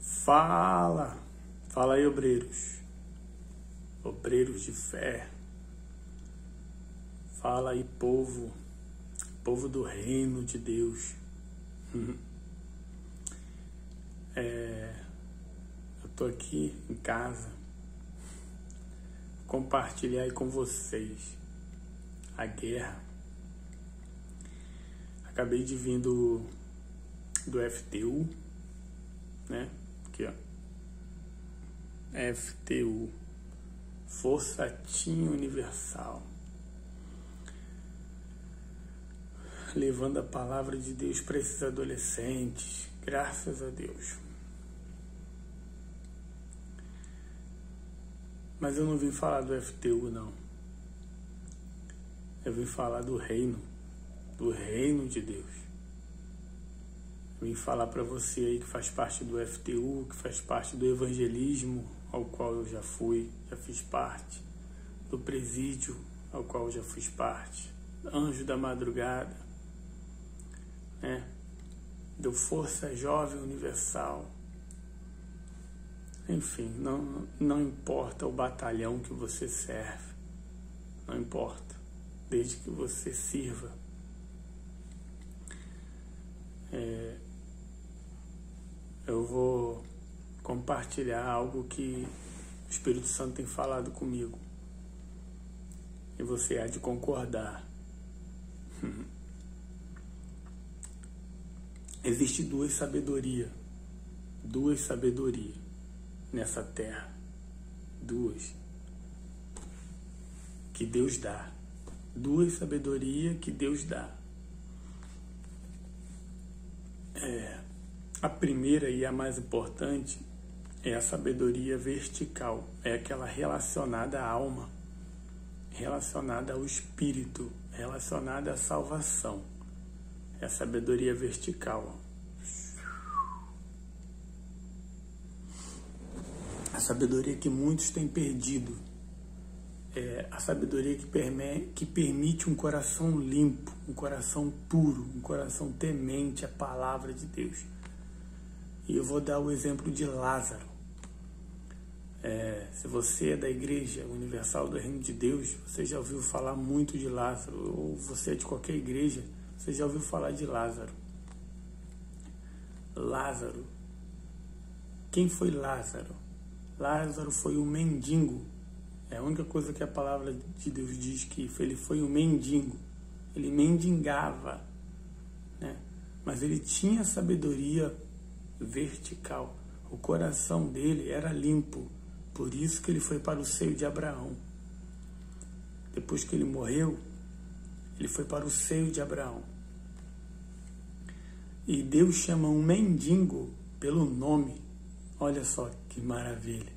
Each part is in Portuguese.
Fala aí, obreiros de fé. Fala aí, povo do reino de Deus. Eu tô aqui em casa, compartilhar aí com vocês a guerra. Acabei de vir do FTU, né? Aqui, ó. FTU, Força Team Universal. Levando a palavra de Deus para esses adolescentes, graças a Deus. Mas eu não vim falar do FTU, não. Eu vim falar do reino de Deus. Eu vim falar para você aí que faz parte do FTU, que faz parte do evangelismo, ao qual eu já fiz parte, do presídio, ao qual eu já fiz parte, Anjo da Madrugada, né? Do Força Jovem Universal. Enfim, não importa o batalhão que você serve, não importa, desde que você sirva. Eu vou compartilhar algo que o Espírito Santo tem falado comigo, e você há de concordar. Existe duas sabedorias nessa terra, duas que Deus dá, duas sabedorias que Deus dá. A primeira e a mais importante é a sabedoria vertical, é aquela relacionada à alma, relacionada ao espírito, relacionada à salvação. É a sabedoria vertical. A sabedoria que muitos têm perdido. É a sabedoria que permite um coração limpo, um coração puro, um coração temente à palavra de Deus. E eu vou dar o exemplo de Lázaro. Se você é da Igreja Universal do Reino de Deus, você já ouviu falar muito de Lázaro, ou você é de qualquer igreja, você já ouviu falar de Lázaro. Lázaro. Quem foi Lázaro? Lázaro foi um mendigo. É a única coisa que a palavra de Deus diz, que ele foi um mendigo. Ele mendigava, né? Mas ele tinha sabedoria vertical. O coração dele era limpo. Por isso que ele foi para o seio de Abraão. Depois que ele morreu, ele foi para o seio de Abraão. E Deus chama um mendigo pelo nome. Olha só que maravilha.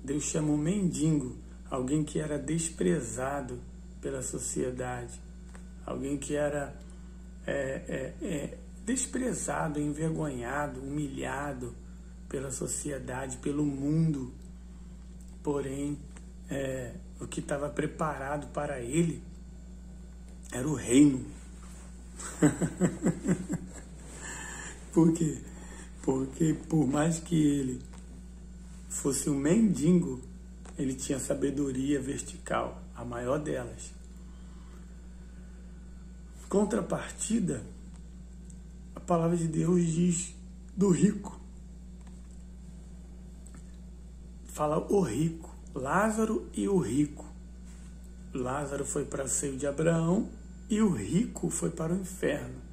Deus chama um mendigo, alguém que era desprezado pela sociedade, alguém que era desprezado, envergonhado, humilhado pela sociedade, pelo mundo. Porém, o que estava preparado para ele era o reino. Por quê? Porque por mais que ele fosse um mendigo, ele tinha sabedoria vertical, a maior delas. Contrapartida, a palavra de Deus diz do rico. Fala o rico, Lázaro e o rico. Lázaro foi para o seio de Abraão e o rico foi para o inferno.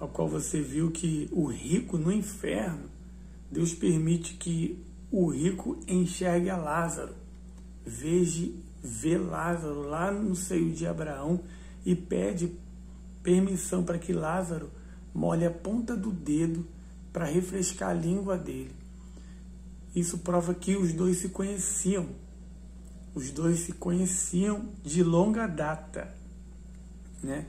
Ao qual você viu que o rico no inferno, Deus permite que o rico enxergue a Lázaro. Vê Lázaro lá no seio de Abraão e pede permissão para que Lázaro molhe a ponta do dedo para refrescar a língua dele. Isso prova que os dois se conheciam. Os dois se conheciam de longa data, né?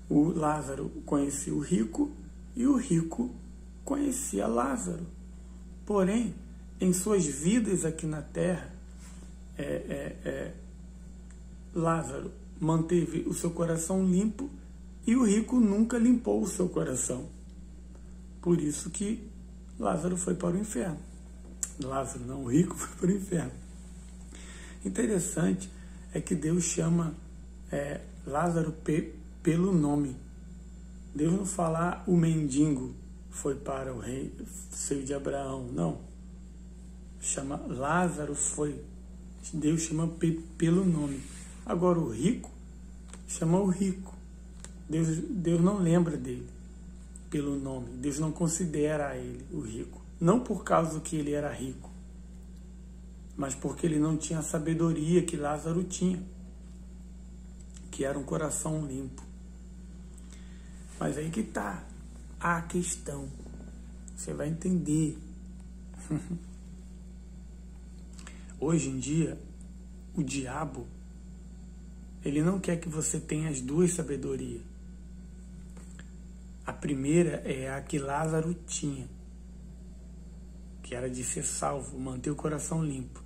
O Lázaro conhecia o rico e o rico conhecia Lázaro. Porém, em suas vidas aqui na terra, Lázaro manteve o seu coração limpo e o rico nunca limpou o seu coração. Por isso que Lázaro foi para o inferno. Lázaro não, o rico foi para o inferno. Interessante é que Deus chama Lázaro pelo nome. Deus não fala o mendigo foi para o rei, seio de Abraão, não. Chama Lázaro foi. Deus chama pelo nome. Agora o rico chama o rico. Deus não lembra dele pelo nome. Deus não considera ele o rico. Não por causa que ele era rico, mas porque ele não tinha a sabedoria que Lázaro tinha, que era um coração limpo. Mas aí que está a questão. Você vai entender. Hoje em dia, o diabo, ele não quer que você tenha as duas sabedorias. A primeira é a que Lázaro tinha, que era de ser salvo, manter o coração limpo.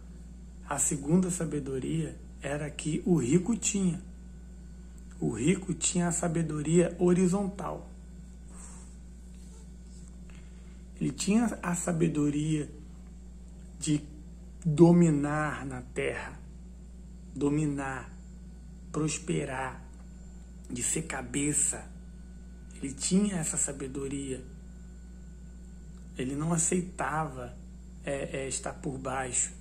A segunda sabedoria era a que o rico tinha. O rico tinha a sabedoria horizontal. Ele tinha a sabedoria de dominar na terra, dominar, prosperar, de ser cabeça. Ele tinha essa sabedoria. Ele não aceitava estar por baixo.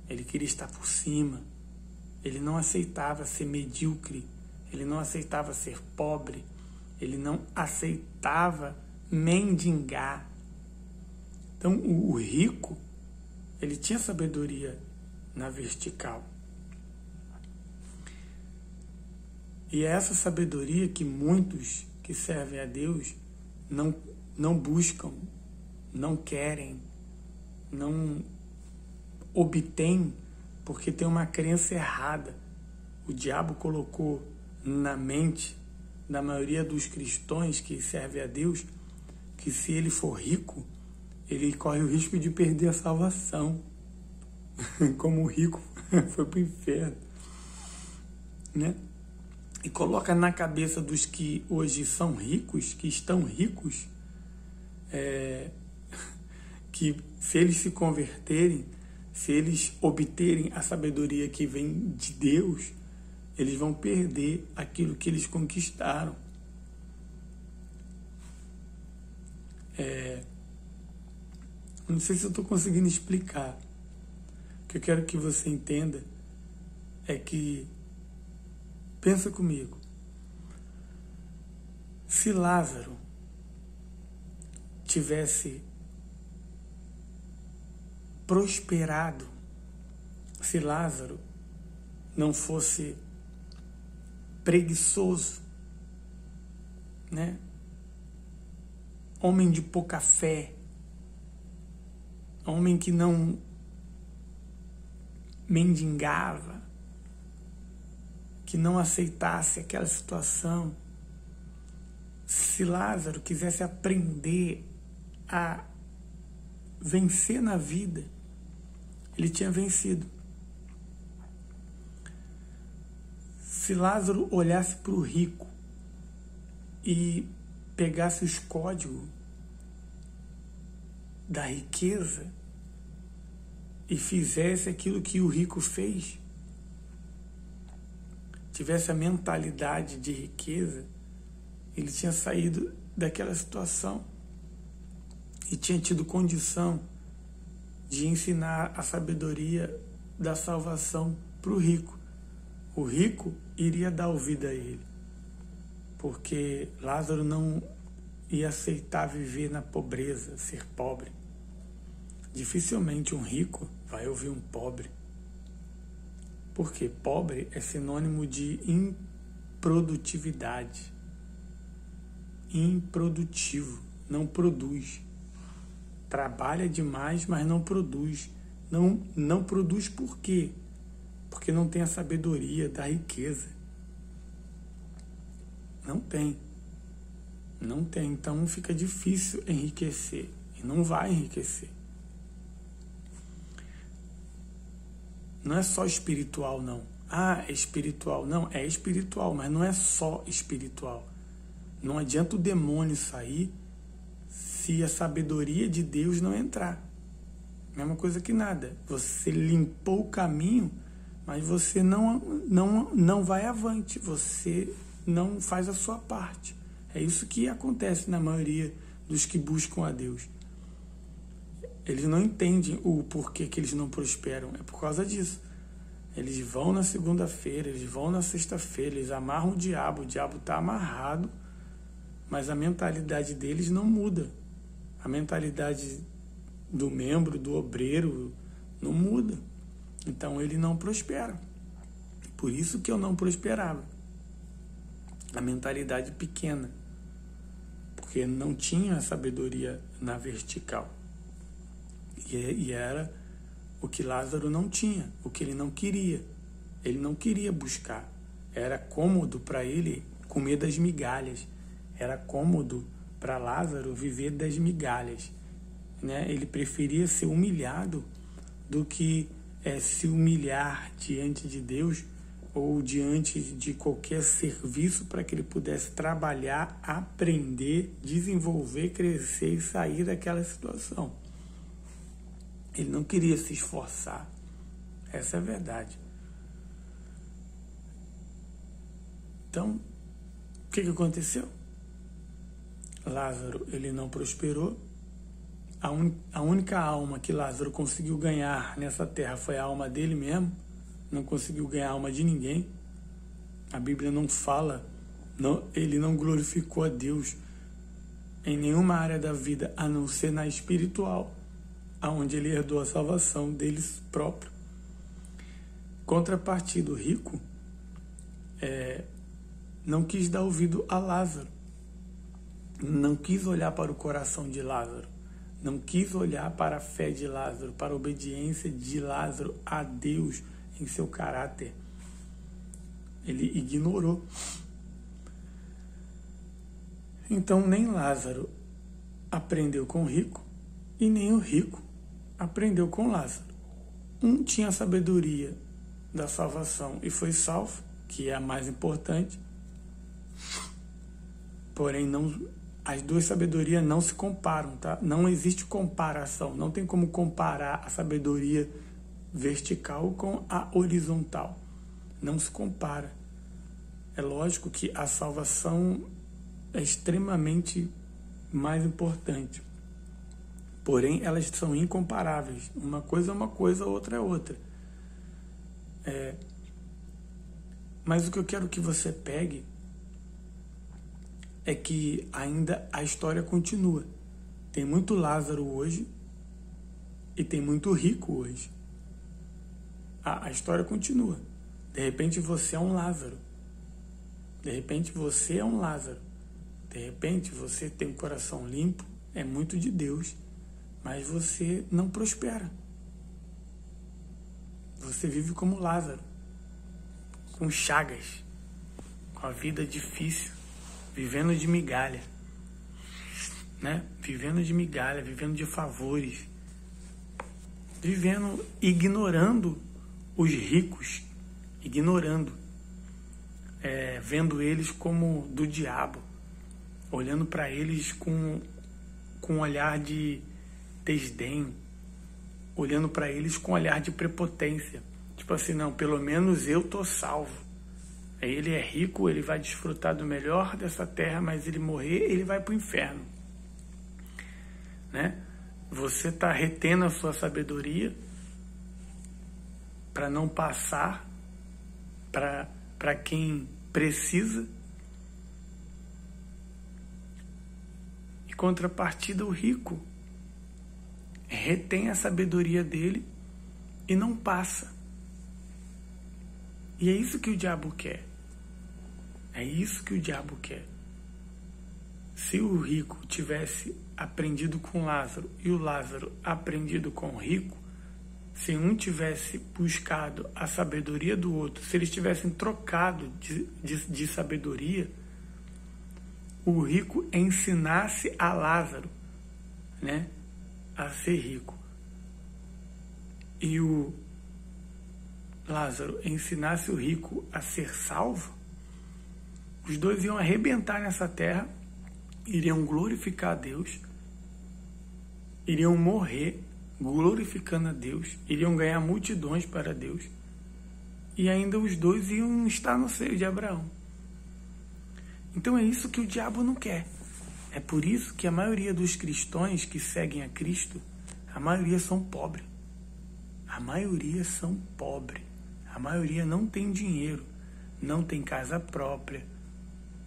Ele queria estar por cima. Ele não aceitava ser medíocre. Ele não aceitava ser pobre. Ele não aceitava mendigar. Então, o rico, ele tinha sabedoria na vertical. E é essa sabedoria que muitos que servem a Deus não buscam, não querem, não obtêm, porque tem uma crença errada. O diabo colocou na mente da maioria dos cristãos que servem a Deus que se ele for rico, ele corre o risco de perder a salvação. Como o rico foi para o inferno, né? E coloca na cabeça dos que hoje são ricos, que estão ricos, que se eles se converterem, se eles obterem a sabedoria que vem de Deus, eles vão perder aquilo que eles conquistaram. Não sei se eu estou conseguindo explicar. O que eu quero que você entenda é que, pensa comigo, se Lázaro tivesse prosperado, se Lázaro não fosse preguiçoso, né? Homem de pouca fé, homem que não mendigava, que não aceitasse aquela situação. Se Lázaro quisesse aprender a vencer na vida, ele tinha vencido. Se Lázaro olhasse para o rico e pegasse os códigos da riqueza e fizesse aquilo que o rico fez, tivesse a mentalidade de riqueza, ele tinha saído daquela situação e tinha tido condição de ensinar a sabedoria da salvação para o rico. O rico iria dar ouvido a ele, porque Lázaro não ia aceitar viver na pobreza, ser pobre. Dificilmente um rico vai ouvir um pobre. Porque pobre é sinônimo de improdutividade. Improdutivo, não produz. Trabalha demais, mas não produz. Não produz por quê? Porque não tem a sabedoria da riqueza. Não tem. Não tem. Então fica difícil enriquecer. E não vai enriquecer. Não é só espiritual, não. Ah, é espiritual. Não, é espiritual, mas não é só espiritual. Não adianta o demônio sair se a sabedoria de Deus não entrar. Mesma coisa que nada. Você limpou o caminho, mas você não vai avante. Você não faz a sua parte. É isso que acontece na maioria dos que buscam a Deus. Eles não entendem o porquê que eles não prosperam. É por causa disso. Eles vão na segunda-feira, eles vão na sexta-feira, eles amarram o diabo está amarrado, mas a mentalidade deles não muda. A mentalidade do membro, do obreiro, não muda. Então ele não prospera. Por isso que eu não prosperava. A mentalidade pequena. Porque não tinha a sabedoria na vertical. E era o que Lázaro não tinha, o que ele não queria. Ele não queria buscar. Era cômodo para ele comer das migalhas. Era cômodo para Lázaro viver das migalhas. Né? Ele preferia ser humilhado do que se humilhar diante de Deus ou diante de qualquer serviço para que ele pudesse trabalhar, aprender, desenvolver, crescer e sair daquela situação. Ele não queria se esforçar. Essa é a verdade. Então, o que aconteceu? Lázaro, ele não prosperou. A única alma que Lázaro conseguiu ganhar nessa terra foi a alma dele mesmo. Não conseguiu ganhar a alma de ninguém. A Bíblia não fala, ele não glorificou a Deus em nenhuma área da vida, a não ser na espiritual, aonde ele herdou a salvação deles próprio. Contrapartida, o rico não quis dar ouvido a Lázaro, não quis olhar para o coração de Lázaro, não quis olhar para a fé de Lázaro, para a obediência de Lázaro a Deus em seu caráter. Ele ignorou. Então nem Lázaro aprendeu com o rico e nem o rico aprendeu com Lázaro. Um tinha a sabedoria da salvação e foi salvo, que é a mais importante. Porém, as duas sabedorias não se comparam, tá? Não existe comparação. Não tem como comparar a sabedoria vertical com a horizontal. Não se compara. É lógico que a salvação é extremamente mais importante. Porém, elas são incomparáveis. Uma coisa é uma coisa, outra é outra. Mas o que eu quero que você pegue é que ainda a história continua. Tem muito Lázaro hoje e tem muito rico hoje. A história continua. De repente você é um Lázaro. De repente você é um Lázaro. De repente você tem um coração limpo, é muito de Deus, mas você não prospera. Você vive como Lázaro, com chagas, com a vida difícil, vivendo de migalha, né? Vivendo de migalha, vivendo de favores, vivendo, ignorando os ricos, vendo eles como do diabo, olhando para eles com um olhar de desdém, olhando para eles com um olhar de prepotência. Tipo assim, não, pelo menos eu tô salvo. Ele é rico, ele vai desfrutar do melhor dessa terra, mas ele morrer, ele vai para o inferno. Né? Você está retendo a sua sabedoria para não passar para quem precisa. E contrapartida, o rico retém a sabedoria dele e não passa. E é isso que o diabo quer. É isso que o diabo quer. Se o rico tivesse aprendido com Lázaro e o Lázaro aprendido com o rico, se um tivesse buscado a sabedoria do outro, se eles tivessem trocado de sabedoria, o rico ensinasse a Lázaro, né, a ser rico, e o Lázaro ensinasse o rico a ser salvo, os dois iam arrebentar nessa terra, iriam glorificar a Deus iriam morrer glorificando a Deus, iriam ganhar multidões para Deus, e ainda os dois iam estar no seio de Abraão. Então é isso que o diabo não quer. É por isso que a maioria dos cristãos que seguem a Cristo, a maioria são pobres. A maioria são pobres. A maioria não tem dinheiro, não tem casa própria,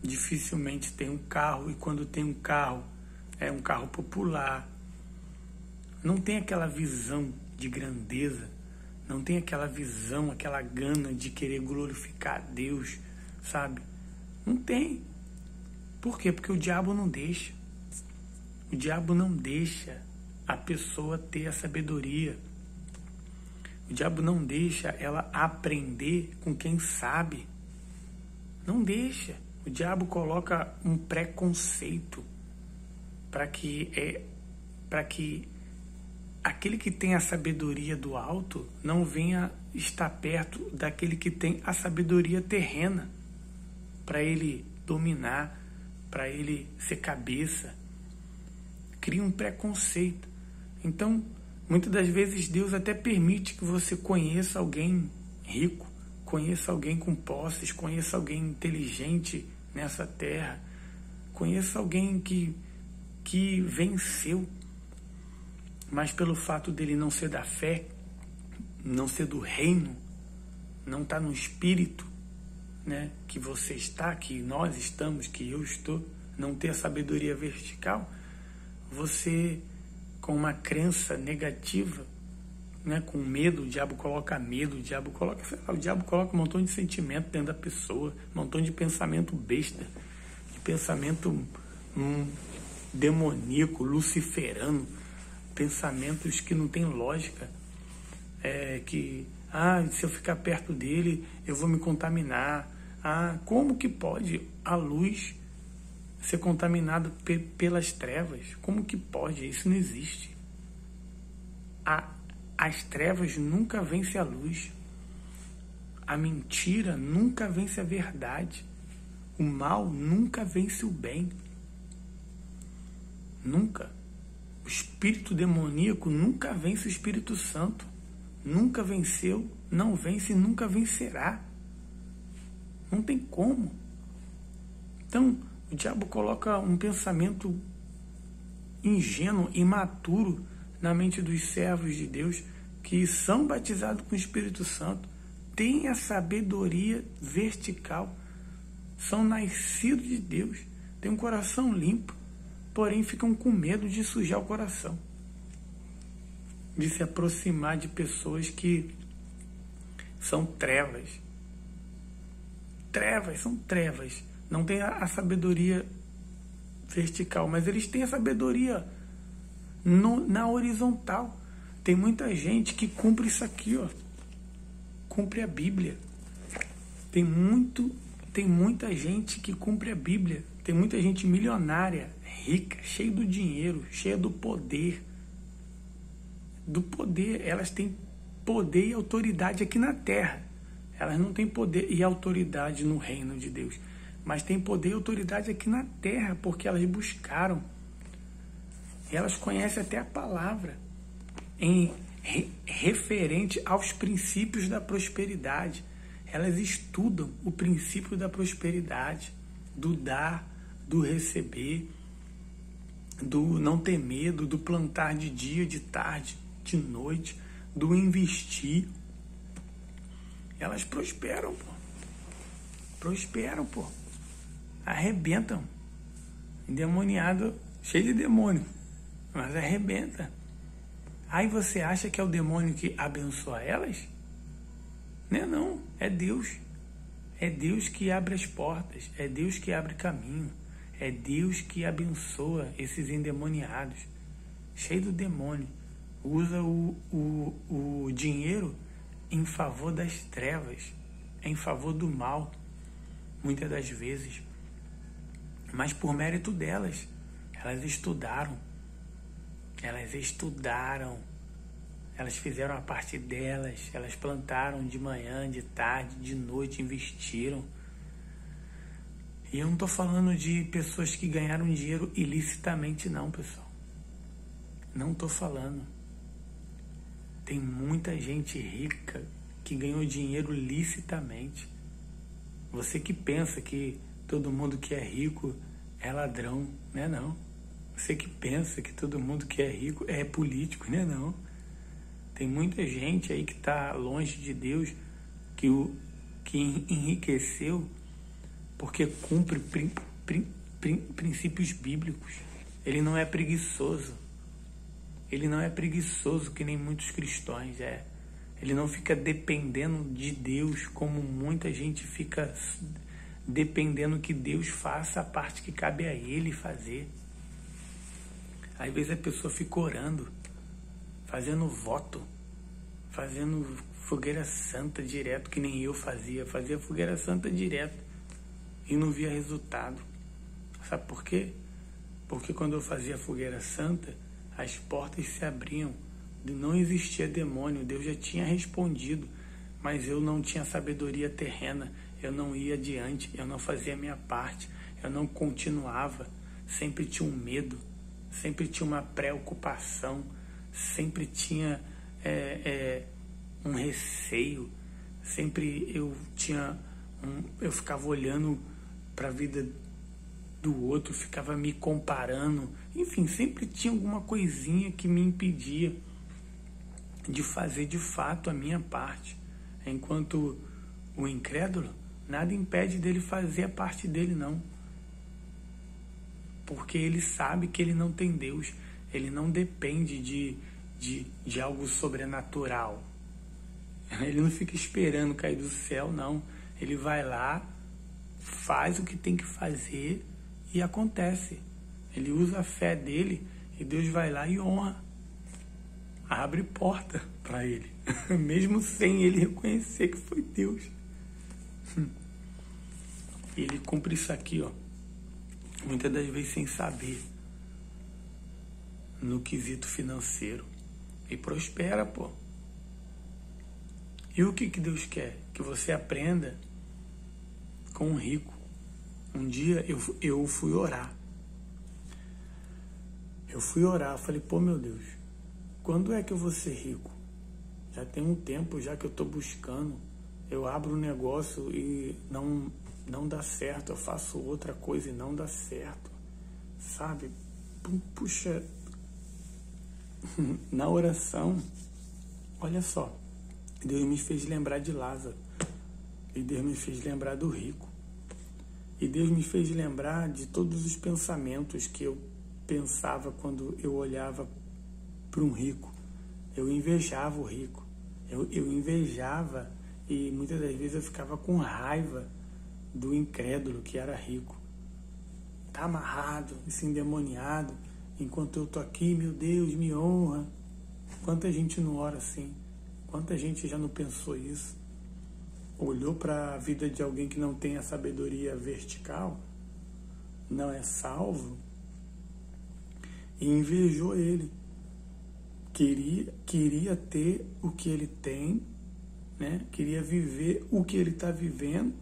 dificilmente tem um carro, e quando tem um carro, é um carro popular. Não tem aquela visão de grandeza, não tem aquela visão, aquela gana de querer glorificar a Deus, sabe? Não tem. Por quê? Porque o diabo não deixa. O diabo não deixa a pessoa ter a sabedoria. O diabo não deixa ela aprender com quem sabe. Não deixa. O diabo coloca um preconceito para que aquele que tem a sabedoria do alto não venha estar perto daquele que tem a sabedoria terrena, para ele dominar, para ele ser cabeça. Cria um preconceito. Então, muitas das vezes Deus até permite que você conheça alguém rico, conheça alguém com posses, conheça alguém inteligente nessa terra, conheça alguém que venceu, mas pelo fato dele não ser da fé, não ser do reino, não estar no espírito, né, que você está, que nós estamos, que eu estou, não ter a sabedoria vertical, você, com uma crença negativa, né, com medo, o diabo coloca medo, o diabo coloca um montão de sentimento dentro da pessoa, um montão de pensamento besta, de pensamento demoníaco, luciferano, pensamentos que não tem lógica, se eu ficar perto dele, eu vou me contaminar. Como que pode a luz ser contaminada pelas trevas? Como que pode? Isso não existe. As trevas nunca vencem a luz. A mentira nunca vence a verdade. O mal nunca vence o bem. Nunca. O espírito demoníaco nunca vence o Espírito Santo. Nunca venceu, não vence e nunca vencerá. Não tem como. Então, o diabo coloca um pensamento ingênuo, imaturo na mente dos servos de Deus que são batizados com o Espírito Santo, têm a sabedoria vertical, são nascidos de Deus, têm um coração limpo, porém ficam com medo de sujar o coração, de se aproximar de pessoas que são trevas. São trevas. Não tem a sabedoria vertical, mas eles têm a sabedoria na horizontal. Tem muita gente que cumpre isso aqui, ó. Cumpre a Bíblia. Tem muita gente que cumpre a Bíblia. Tem muita gente milionária, rica, cheia do dinheiro, cheia do poder. Elas têm poder e autoridade aqui na terra. Elas não têm poder e autoridade no reino de Deus, mas têm poder e autoridade aqui na terra, porque elas buscaram. Elas conhecem até a palavra referente aos princípios da prosperidade. Elas estudam o princípio da prosperidade, do dar, do receber, do não ter medo, do plantar de dia, de tarde, de noite, do investir. Elas prosperam, pô. Arrebentam. Endemoniado, cheio de demônio, mas arrebenta. Aí você acha que é o demônio que abençoa elas? Não, é Deus. É Deus que abre as portas, é Deus que abre caminho, é Deus que abençoa esses endemoniados, cheio do demônio. Usa o dinheiro em favor das trevas, em favor do mal, muitas das vezes. Mas por mérito delas, elas estudaram, elas fizeram a parte delas, elas plantaram de manhã, de tarde, de noite, investiram. E eu não estou falando de pessoas que ganharam dinheiro ilicitamente, não, pessoal. Não estou falando. Tem muita gente rica que ganhou dinheiro licitamente. Você que pensa que todo mundo que é rico é ladrão, né? Não. Você que pensa que todo mundo que é rico é político, né? Não. Tem muita gente aí que está longe de Deus, que enriqueceu porque cumpre princípios bíblicos. Ele não é preguiçoso. Ele não é preguiçoso que nem muitos cristãos é. Ele não fica dependendo de Deus como muita gente fica dependendo que Deus faça a parte que cabe a Ele fazer. Às vezes a pessoa fica orando, fazendo voto, fazendo fogueira santa direto, que nem eu fazia fogueira santa direto e não via resultado. Sabe por quê? Porque quando eu fazia fogueira santa, as portas se abriam, não existia demônio, Deus já tinha respondido, mas eu não tinha sabedoria terrena, eu não ia adiante, eu não fazia a minha parte, eu não continuava, sempre tinha um medo, sempre tinha uma preocupação, sempre tinha um receio, sempre eu ficava olhando para a vida do outro, ficava me comparando, enfim, sempre tinha alguma coisinha que me impedia de fazer de fato a minha parte, enquanto o incrédulo, nada impede dele fazer a parte dele, não, porque ele sabe que ele não tem Deus, ele não depende de algo sobrenatural, ele não fica esperando cair do céu, não, ele vai lá, faz o que tem que fazer e acontece, ele usa a fé dele e Deus vai lá e honra, abre porta para ele, mesmo sem ele reconhecer que foi Deus. Ele cumpre isso aqui, ó, muitas das vezes sem saber, no quesito financeiro, e prospera, pô. E o que Deus quer? Que você aprenda com um rico. Um dia eu fui orar. Eu falei, pô, meu Deus, quando é que eu vou ser rico? Já tem um tempo já que eu estou buscando. Eu abro um negócio e não dá certo. Eu faço outra coisa e não dá certo. Sabe? Puxa, na oração, olha só, Deus me fez lembrar de Lázaro. E Deus me fez lembrar do rico. E Deus me fez lembrar de todos os pensamentos que eu pensava quando eu olhava para um rico. Eu invejava o rico. Eu invejava e muitas das vezes eu ficava com raiva do incrédulo que era rico. Tá amarrado, esse endemoniado, enquanto eu tô aqui, meu Deus, me honra. Quanta gente não ora assim? Quanta gente já não pensou isso? Olhou para a vida de alguém que não tem a sabedoria vertical, não é salvo, e invejou ele. Queria ter o que ele tem, né? Queria viver o que ele está vivendo,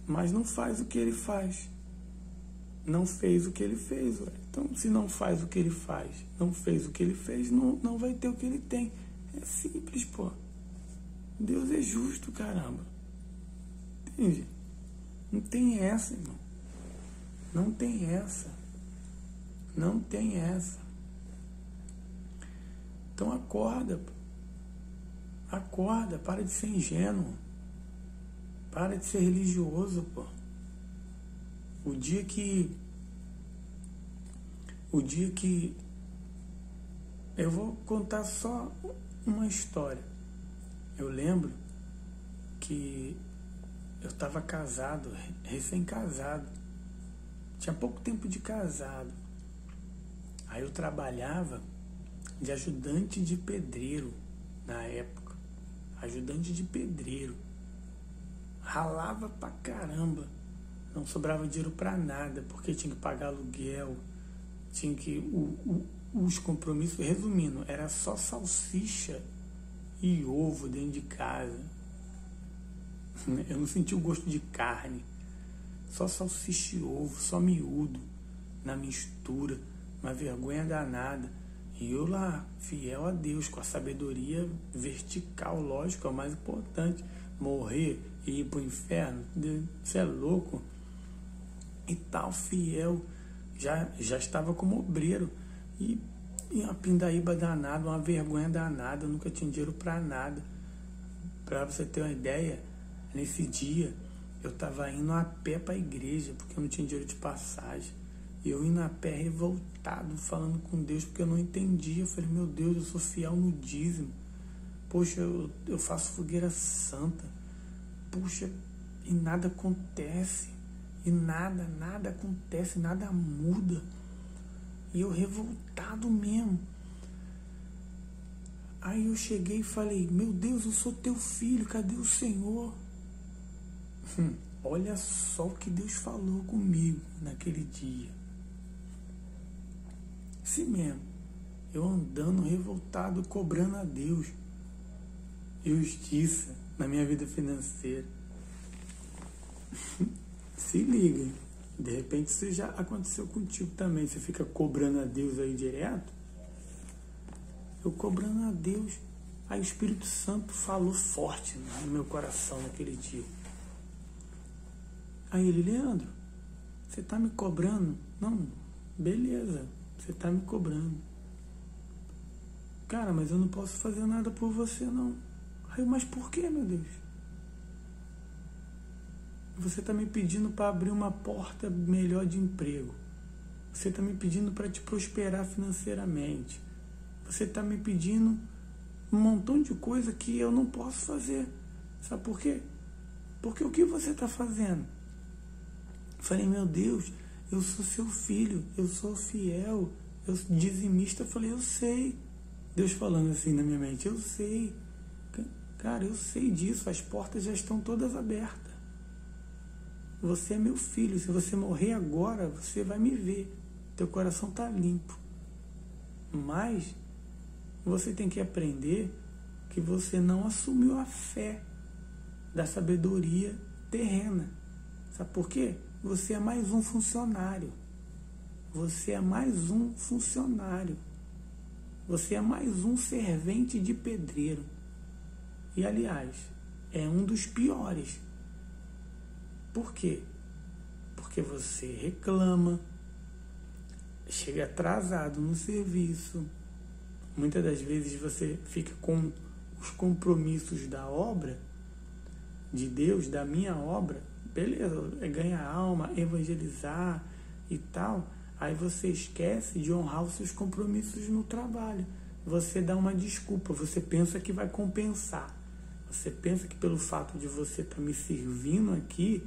mas não faz o que ele faz. Não fez o que ele fez. Ué. Então, se não faz o que ele faz, não fez o que ele fez, não vai ter o que ele tem. É simples, pô. Deus é justo, caramba. Entende? Não tem essa, irmão. Não tem essa. Não tem essa. Então acorda, pô. Acorda, para de ser ingênuo. Para de ser religioso, pô. O dia que eu vou contar só uma história. Eu lembro que eu estava casado, recém-casado. Tinha pouco tempo de casado. Aí eu trabalhava de ajudante de pedreiro na época. Ajudante de pedreiro. Ralava pra caramba. Não sobrava dinheiro pra nada, porque tinha que pagar aluguel, tinha que... os compromissos, resumindo, era só salsicha e ovo dentro de casa. Eu não senti o gosto de carne. Só salsicha e ovo, só miúdo na mistura, uma vergonha danada. E eu lá, fiel a Deus, com a sabedoria vertical, lógico, é o mais importante. Morrer e ir para o inferno, você é louco. E tal, fiel, já estava como obreiro. E uma pindaíba danada, uma vergonha danada, eu nunca tinha dinheiro para nada. Para você ter uma ideia, nesse dia eu estava indo a pé para a igreja, porque eu não tinha dinheiro de passagem. E eu indo a pé revoltado, falando com Deus, porque eu não entendia. Eu falei, meu Deus, eu sou fiel no dízimo. Poxa, eu faço fogueira santa. Puxa, e nada acontece. E nada acontece, nada muda. E eu revoltado mesmo. Aí eu cheguei e falei, meu Deus, eu sou teu filho, cadê o Senhor? Olha só o que Deus falou comigo naquele dia. Assim mesmo, eu andando revoltado, cobrando a Deus justiça na minha vida financeira. Se liga, de repente isso já aconteceu contigo também. Você fica cobrando a Deus aí direto. Eu cobrando a Deus. Aí o Espírito Santo falou forte no meu coração naquele dia. Aí ele, Leandro, você tá me cobrando? Não, beleza, você tá me cobrando. Cara, mas eu não posso fazer nada por você não. Aí, mas por que, meu Deus? Você está me pedindo para abrir uma porta melhor de emprego. Você está me pedindo para te prosperar financeiramente. Você está me pedindo um montão de coisa que eu não posso fazer. Sabe por quê? Porque o que você está fazendo? Eu falei, meu Deus, eu sou seu filho, eu sou fiel, eu sou dizimista. Eu falei, eu sei. Deus falando assim na minha mente, eu sei. Cara, eu sei disso, as portas já estão todas abertas. Você é meu filho, se você morrer agora, você vai me ver. Teu coração está limpo. Mas você tem que aprender que você não assumiu a fé da sabedoria terrena. Sabe por quê? Você é mais um funcionário. Você é mais um funcionário. Você é mais um servente de pedreiro. E, aliás, é um dos piores. Por quê? Porque você reclama, chega atrasado no serviço. Muitas das vezes você fica com os compromissos da obra de Deus, da minha obra. Beleza, é ganhar alma, evangelizar e tal. Aí você esquece de honrar os seus compromissos no trabalho. Você dá uma desculpa, você pensa que vai compensar. Você pensa que pelo fato de você estar me servindo aqui,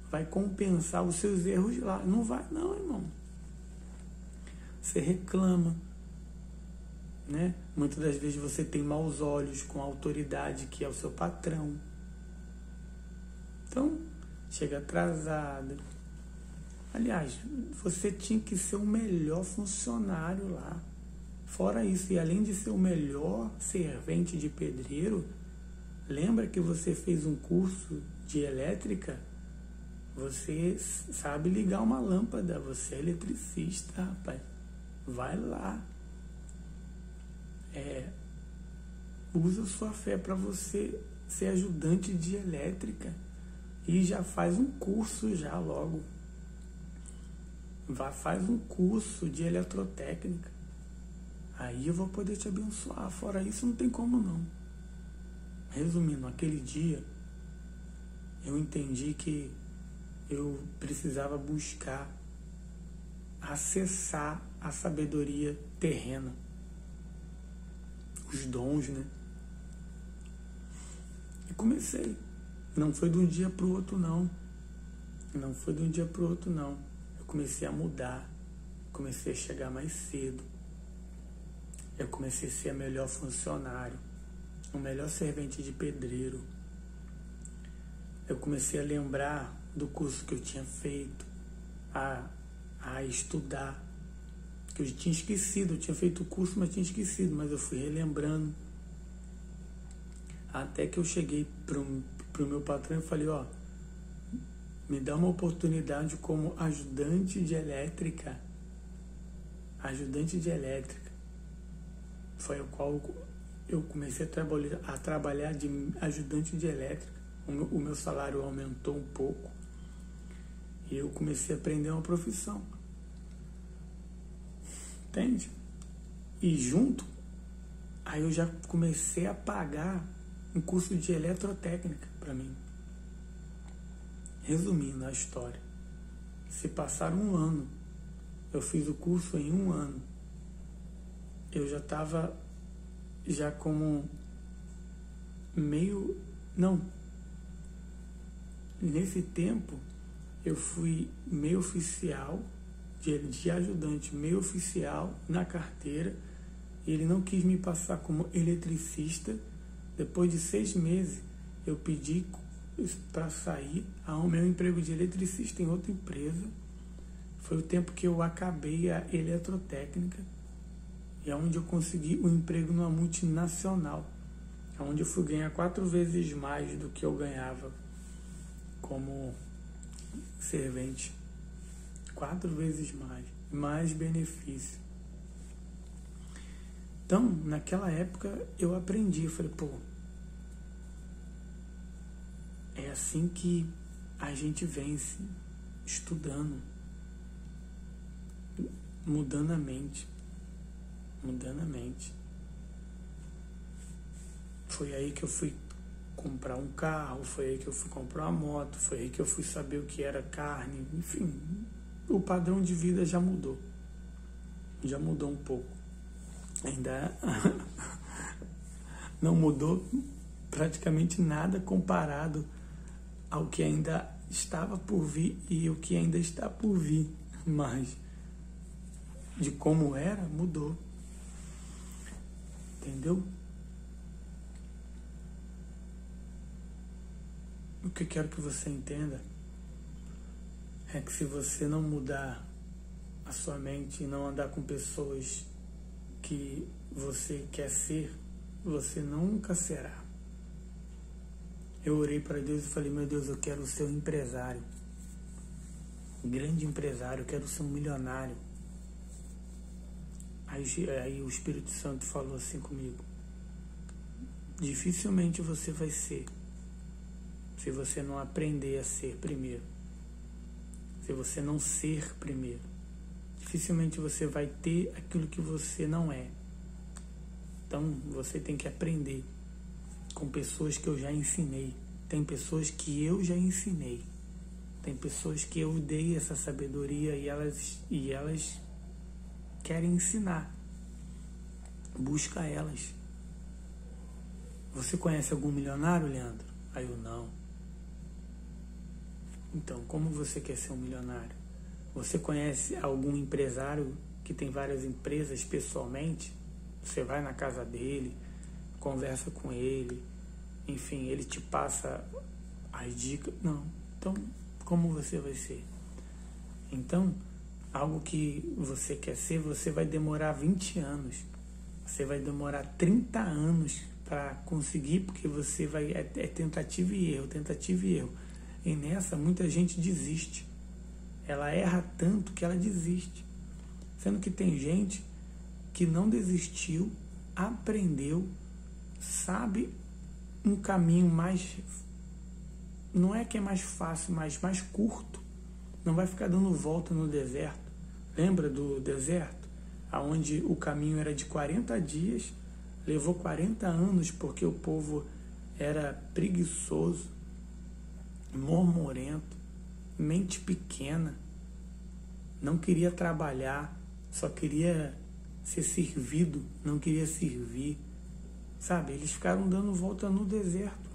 vai compensar os seus erros lá. Não vai não, irmão. Você reclama, né? Muitas das vezes você tem maus olhos com a autoridade que é o seu patrão. Então, chega atrasado. Aliás, você tinha que ser o melhor funcionário lá. Fora isso, e além de ser o melhor servente de pedreiro, lembra que você fez um curso de elétrica? Você sabe ligar uma lâmpada, você é eletricista, rapaz. Vai lá. Usa sua fé para você ser ajudante de elétrica. E já faz um curso já logo. Faz um curso de eletrotécnica. Aí eu vou poder te abençoar. Fora isso, não tem como não. Resumindo, aquele dia, eu entendi que eu precisava buscar acessar a sabedoria terrena. Os dons, né? E comecei. Não foi de um dia para o outro, não. Não foi de um dia para o outro, não. Eu comecei a mudar. Comecei a chegar mais cedo. Eu comecei a ser melhor funcionário. O melhor servente de pedreiro. Eu comecei a lembrar do curso que eu tinha feito. A estudar. Que eu tinha esquecido. Eu tinha feito o curso, mas tinha esquecido. Mas eu fui relembrando. Até que eu cheguei pro meu patrão e falei, ó, me dá uma oportunidade como ajudante de elétrica. Ajudante de elétrica. foi o qual eu comecei a trabalhar de ajudante de elétrica. O meu salário aumentou um pouco e eu comecei a aprender uma profissão. Entende? E junto, aí eu já comecei a pagar um curso de eletrotécnica para mim. Resumindo a história, se passar um ano, eu fiz o curso em um ano, eu já estava como nesse tempo eu fui meio oficial, de ajudante, meio oficial na carteira. Ele não quis me passar como eletricista. Depois de 6 meses eu pedi para sair, arrumei um emprego de eletricista em outra empresa. Foi o tempo que eu acabei a eletrotécnica, e é onde eu consegui um emprego numa multinacional, onde eu fui ganhar 4 vezes mais do que eu ganhava como servente. 4 vezes mais benefício. Então, naquela época eu aprendi, eu falei, é assim que a gente vence, estudando, mudando a mente. Foi aí que eu fui comprar um carro, foi aí que eu fui comprar uma moto, foi aí que eu fui saber o que era carne, enfim, o padrão de vida já mudou um pouco. Ainda não mudou praticamente nada comparado ao que ainda estava por vir e o que ainda está por vir, mas de como era, mudou. Entendeu? O que eu quero que você entenda é que se você não mudar a sua mente e não andar com pessoas que você quer ser, você nunca será. Eu orei para Deus e falei, meu Deus, eu quero ser um empresário, um grande empresário, eu quero ser um milionário. Aí o Espírito Santo falou assim comigo, dificilmente você vai ser, se você não aprender a ser primeiro, se você não ser primeiro. Dificilmente você vai ter aquilo que você não é. Então você tem que aprender com pessoas que eu já ensinei. Tem pessoas que eu já ensinei. Tem pessoas que eu dei essa sabedoria e elas querem ensinar. Busca elas. Você conhece algum milionário, Leandro? Aí eu não. Então, como você quer ser um milionário? Você conhece algum empresário que tem várias empresas pessoalmente? Você vai na casa dele, conversa com ele, enfim, ele te passa as dicas. Não. Então, como você vai ser? Então, algo que você quer ser, você vai demorar 20 anos. Você vai demorar 30 anos para conseguir, porque você vai... É tentativa e erro. E nessa, muita gente desiste. Ela erra tanto que ela desiste. Sendo que tem gente que não desistiu, aprendeu, sabe um caminho mais... Não é que é mais fácil, mas mais curto. Não vai ficar dando volta no deserto. Lembra do deserto? Onde o caminho era de 40 dias, levou 40 anos porque o povo era preguiçoso, murmurento, mente pequena, não queria trabalhar, só queria ser servido, não queria servir. Sabe, eles ficaram dando volta no deserto,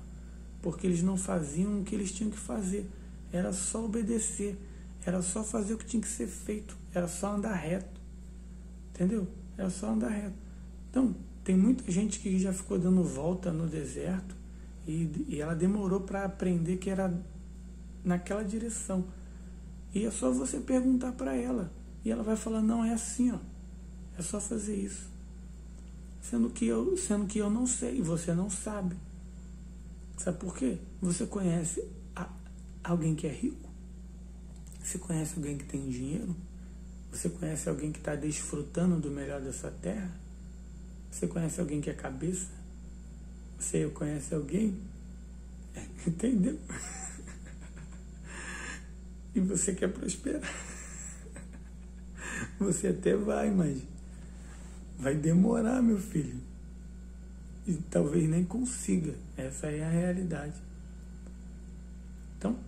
porque eles não faziam o que eles tinham que fazer. Era só obedecer, era só fazer o que tinha que ser feito, era só andar reto. Entendeu? Era só andar reto. Então, tem muita gente que já ficou dando volta no deserto e ela demorou para aprender que era naquela direção. E é só você perguntar para ela. E ela vai falar, não, é assim, ó. É só fazer isso. Sendo que eu não sei, você não sabe. Sabe por quê? Você conhece alguém que é rico? Você conhece alguém que tem dinheiro? Você conhece alguém que está desfrutando do melhor dessa terra? Você conhece alguém que é cabeça? Você conhece alguém? Entendeu? E você quer prosperar. Você até vai, mas vai demorar, meu filho. E talvez nem consiga. Essa é a realidade. Então,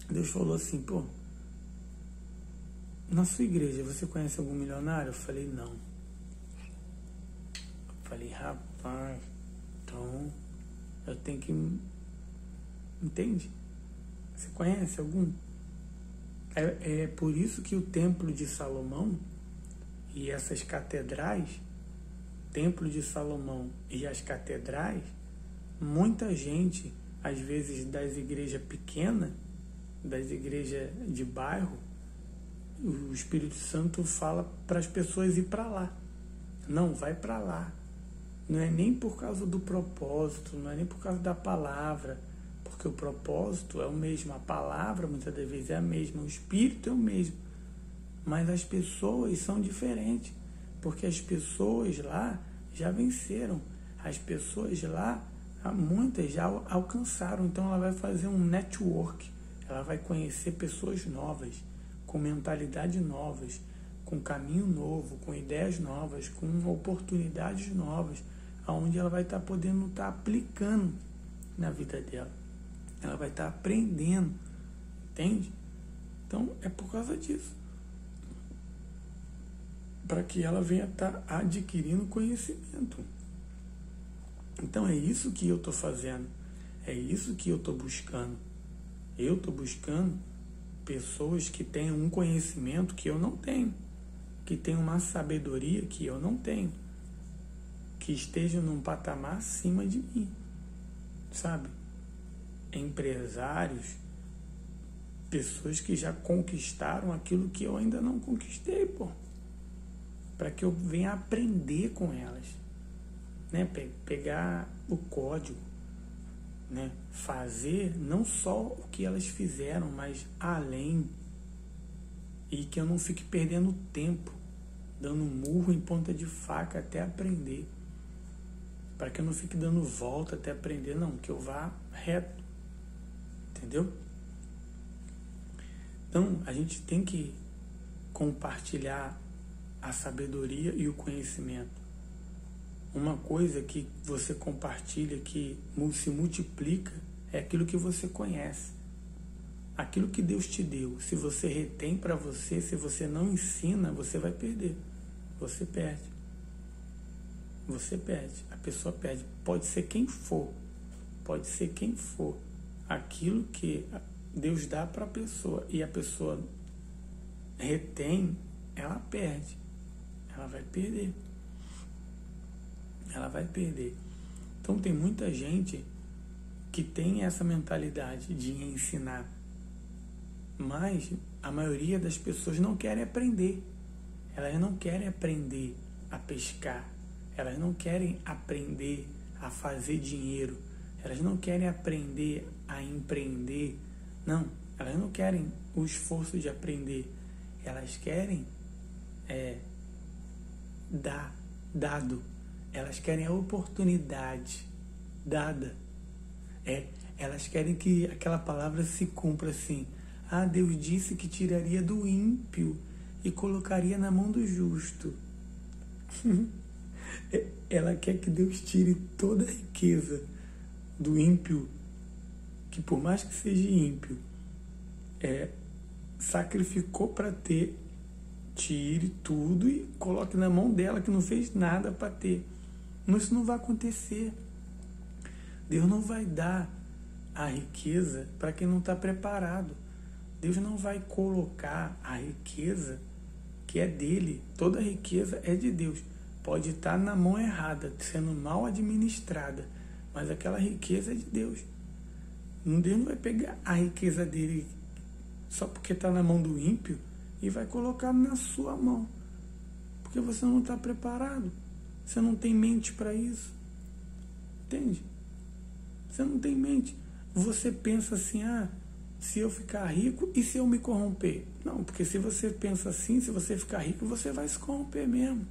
Deus falou assim, pô, na sua igreja você conhece algum milionário? Eu falei, não. Eu falei, rapaz, então eu tenho que... Entende? Você conhece algum? É por isso que o Templo de Salomão e essas catedrais, Templo de Salomão e as catedrais, muita gente, às vezes das igrejas pequenas, das igrejas de bairro, o Espírito Santo fala para as pessoas ir para lá. Não, vai para lá. Não é nem por causa do propósito, não é nem por causa da palavra, porque o propósito é o mesmo, a palavra muitas das vezes é a mesma, o Espírito é o mesmo, mas as pessoas são diferentes, porque as pessoas lá já venceram, as pessoas lá, muitas já alcançaram, então ela vai fazer um network, ela vai conhecer pessoas novas, com mentalidade novas, com caminho novo, com ideias novas, com oportunidades novas, onde ela vai estar podendo estar aplicando na vida dela. Ela vai estar aprendendo, entende? Então, é por causa disso. Para que ela venha estar adquirindo conhecimento. Então, é isso que eu estou fazendo. É isso que eu estou buscando. Eu estou buscando pessoas que tenham um conhecimento que eu não tenho. Que tenham uma sabedoria que eu não tenho. Que estejam num patamar acima de mim. Sabe? Empresários, pessoas que já conquistaram aquilo que eu ainda não conquistei, pô. Para que eu venha aprender com elas, né? Pegar o código, né? Fazer não só o que elas fizeram, mas além. E que eu não fique perdendo tempo, dando murro em ponta de faca até aprender. Para que eu não fique dando volta até aprender, não, que eu vá reto. Entendeu? Então, a gente tem que compartilhar a sabedoria e o conhecimento. Uma coisa que você compartilha, que se multiplica, é aquilo que você conhece. Aquilo que Deus te deu. Se você retém para você, se você não ensina, você vai perder. Você perde. Você perde. A pessoa perde. Pode ser quem for. Pode ser quem for. Aquilo que Deus dá para a pessoa e a pessoa retém, ela perde. Ela vai perder. Ela vai perder. Então tem muita gente que tem essa mentalidade de ensinar, mas a maioria das pessoas não querem aprender. Elas não querem aprender a pescar. Elas não querem aprender a fazer dinheiro. Elas não querem aprender a empreender. Não, elas não querem o esforço de aprender. Elas querem dado. Elas querem a oportunidade dada. Elas querem que aquela palavra se cumpra assim. Ah, Deus disse que tiraria do ímpio e colocaria na mão do justo. Ela quer que Deus tire toda a riqueza do ímpio, que por mais que seja ímpio, sacrificou para ter, tire tudo e coloque na mão dela que não fez nada para ter. Mas isso não vai acontecer. Deus não vai dar a riqueza para quem não está preparado. Deus não vai colocar a riqueza que é dele. Toda a riqueza é de Deus. Pode estar na mão errada, sendo mal administrada, mas aquela riqueza é de Deus. Deus não vai pegar a riqueza dele só porque está na mão do ímpio e vai colocar na sua mão. Porque você não está preparado. Você não tem mente para isso. Entende? Você não tem mente. Você pensa assim, se eu ficar rico e se eu me corromper? Não, porque se você pensa assim, se você ficar rico, você vai se corromper mesmo.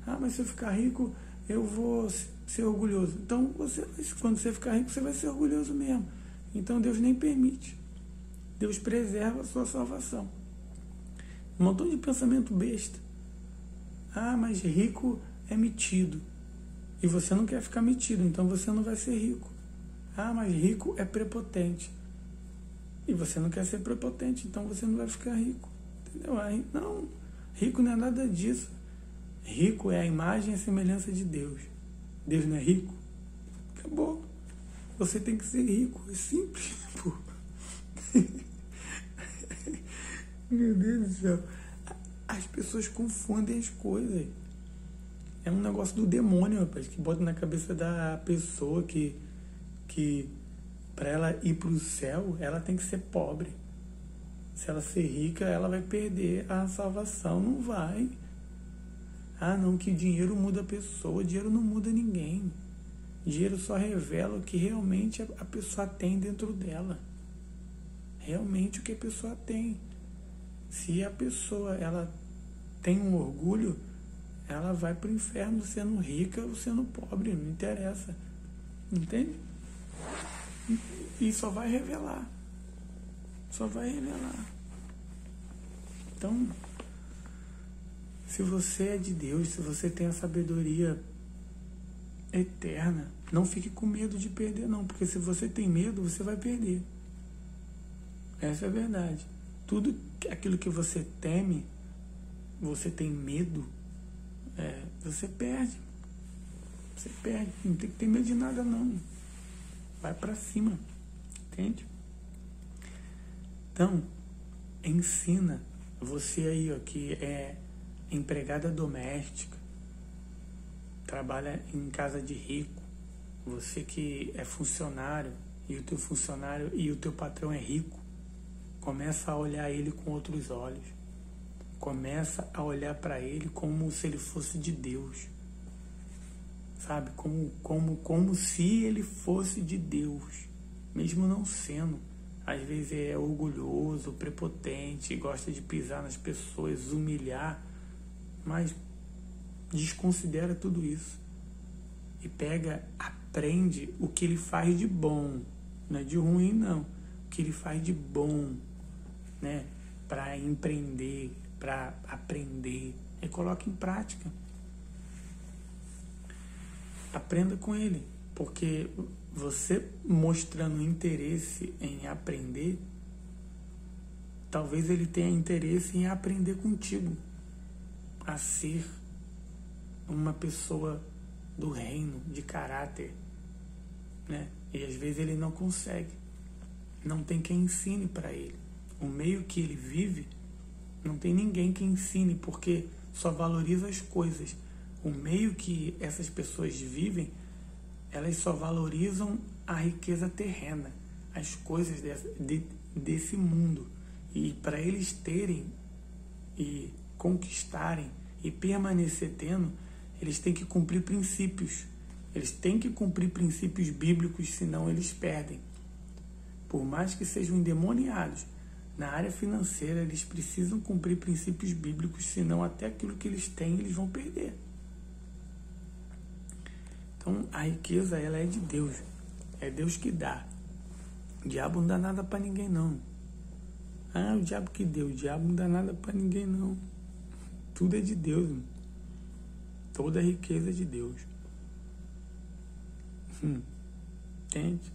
Ah, mas se eu ficar rico, eu vou ser orgulhoso. Então, quando você ficar rico, você vai ser orgulhoso mesmo. Então, Deus nem permite. Deus preserva a sua salvação. Um montão de pensamento besta. Ah, mas rico é metido. E você não quer ficar metido, então você não vai ser rico. Ah, mas rico é prepotente. E você não quer ser prepotente, então você não vai ficar rico. Entendeu? Não, rico não é nada disso. Rico é a imagem e a semelhança de Deus. Deus não é rico? Acabou. Você tem que ser rico. É simples, pô. Meu Deus do céu. As pessoas confundem as coisas. É um negócio do demônio, rapaz, que bota na cabeça da pessoa que para ela ir para o céu, ela tem que ser pobre. Se ela ser rica, ela vai perder a salvação. Não vai. Ah, não, que dinheiro muda a pessoa. Dinheiro não muda ninguém. Dinheiro só revela o que realmente a pessoa tem dentro dela. Realmente o que a pessoa tem. Se a pessoa ela tem um orgulho, ela vai para o inferno sendo rica ou sendo pobre, não interessa. Entende? E só vai revelar. Só vai revelar. Então, se você é de Deus, se você tem a sabedoria eterna, não fique com medo de perder, não. Porque se você tem medo, você vai perder. Essa é a verdade. Tudo aquilo que você teme, você tem medo, você perde. Você perde. Não tem que ter medo de nada, não. Vai pra cima. Entende? Então, ensina você aí, ó, que é empregada doméstica, trabalha em casa de rico, você que é funcionário e o teu funcionário e o teu patrão é rico, começa a olhar ele com outros olhos. Começa a olhar para ele como se ele fosse de Deus. Sabe? Como se ele fosse de Deus. Mesmo não sendo. Às vezes é orgulhoso, prepotente, gosta de pisar nas pessoas, humilhar. Mas desconsidera tudo isso. E aprende o que ele faz de bom. Não é de ruim, não. O que ele faz de bom, né? Para empreender, para aprender. E coloca em prática. Aprenda com ele. Porque você mostrando interesse em aprender, talvez ele tenha interesse em aprender contigo a ser uma pessoa do reino, de caráter, né? E às vezes ele não consegue. Não tem quem ensine para ele. O meio que ele vive, não tem ninguém que ensine, porque só valoriza as coisas. O meio que essas pessoas vivem, elas só valorizam a riqueza terrena, as coisas desse mundo. E para eles terem e conquistarem e permanecer tendo, eles têm que cumprir princípios. Eles têm que cumprir princípios bíblicos, senão eles perdem. Por mais que sejam endemoniados, na área financeira eles precisam cumprir princípios bíblicos, senão até aquilo que eles têm eles vão perder. Então a riqueza, ela é de Deus. É Deus que dá. O diabo não dá nada para ninguém, não. Ah, o diabo que deu. O diabo não dá nada para ninguém, não. Tudo é de Deus. Mano. Toda a riqueza é de Deus. Entende?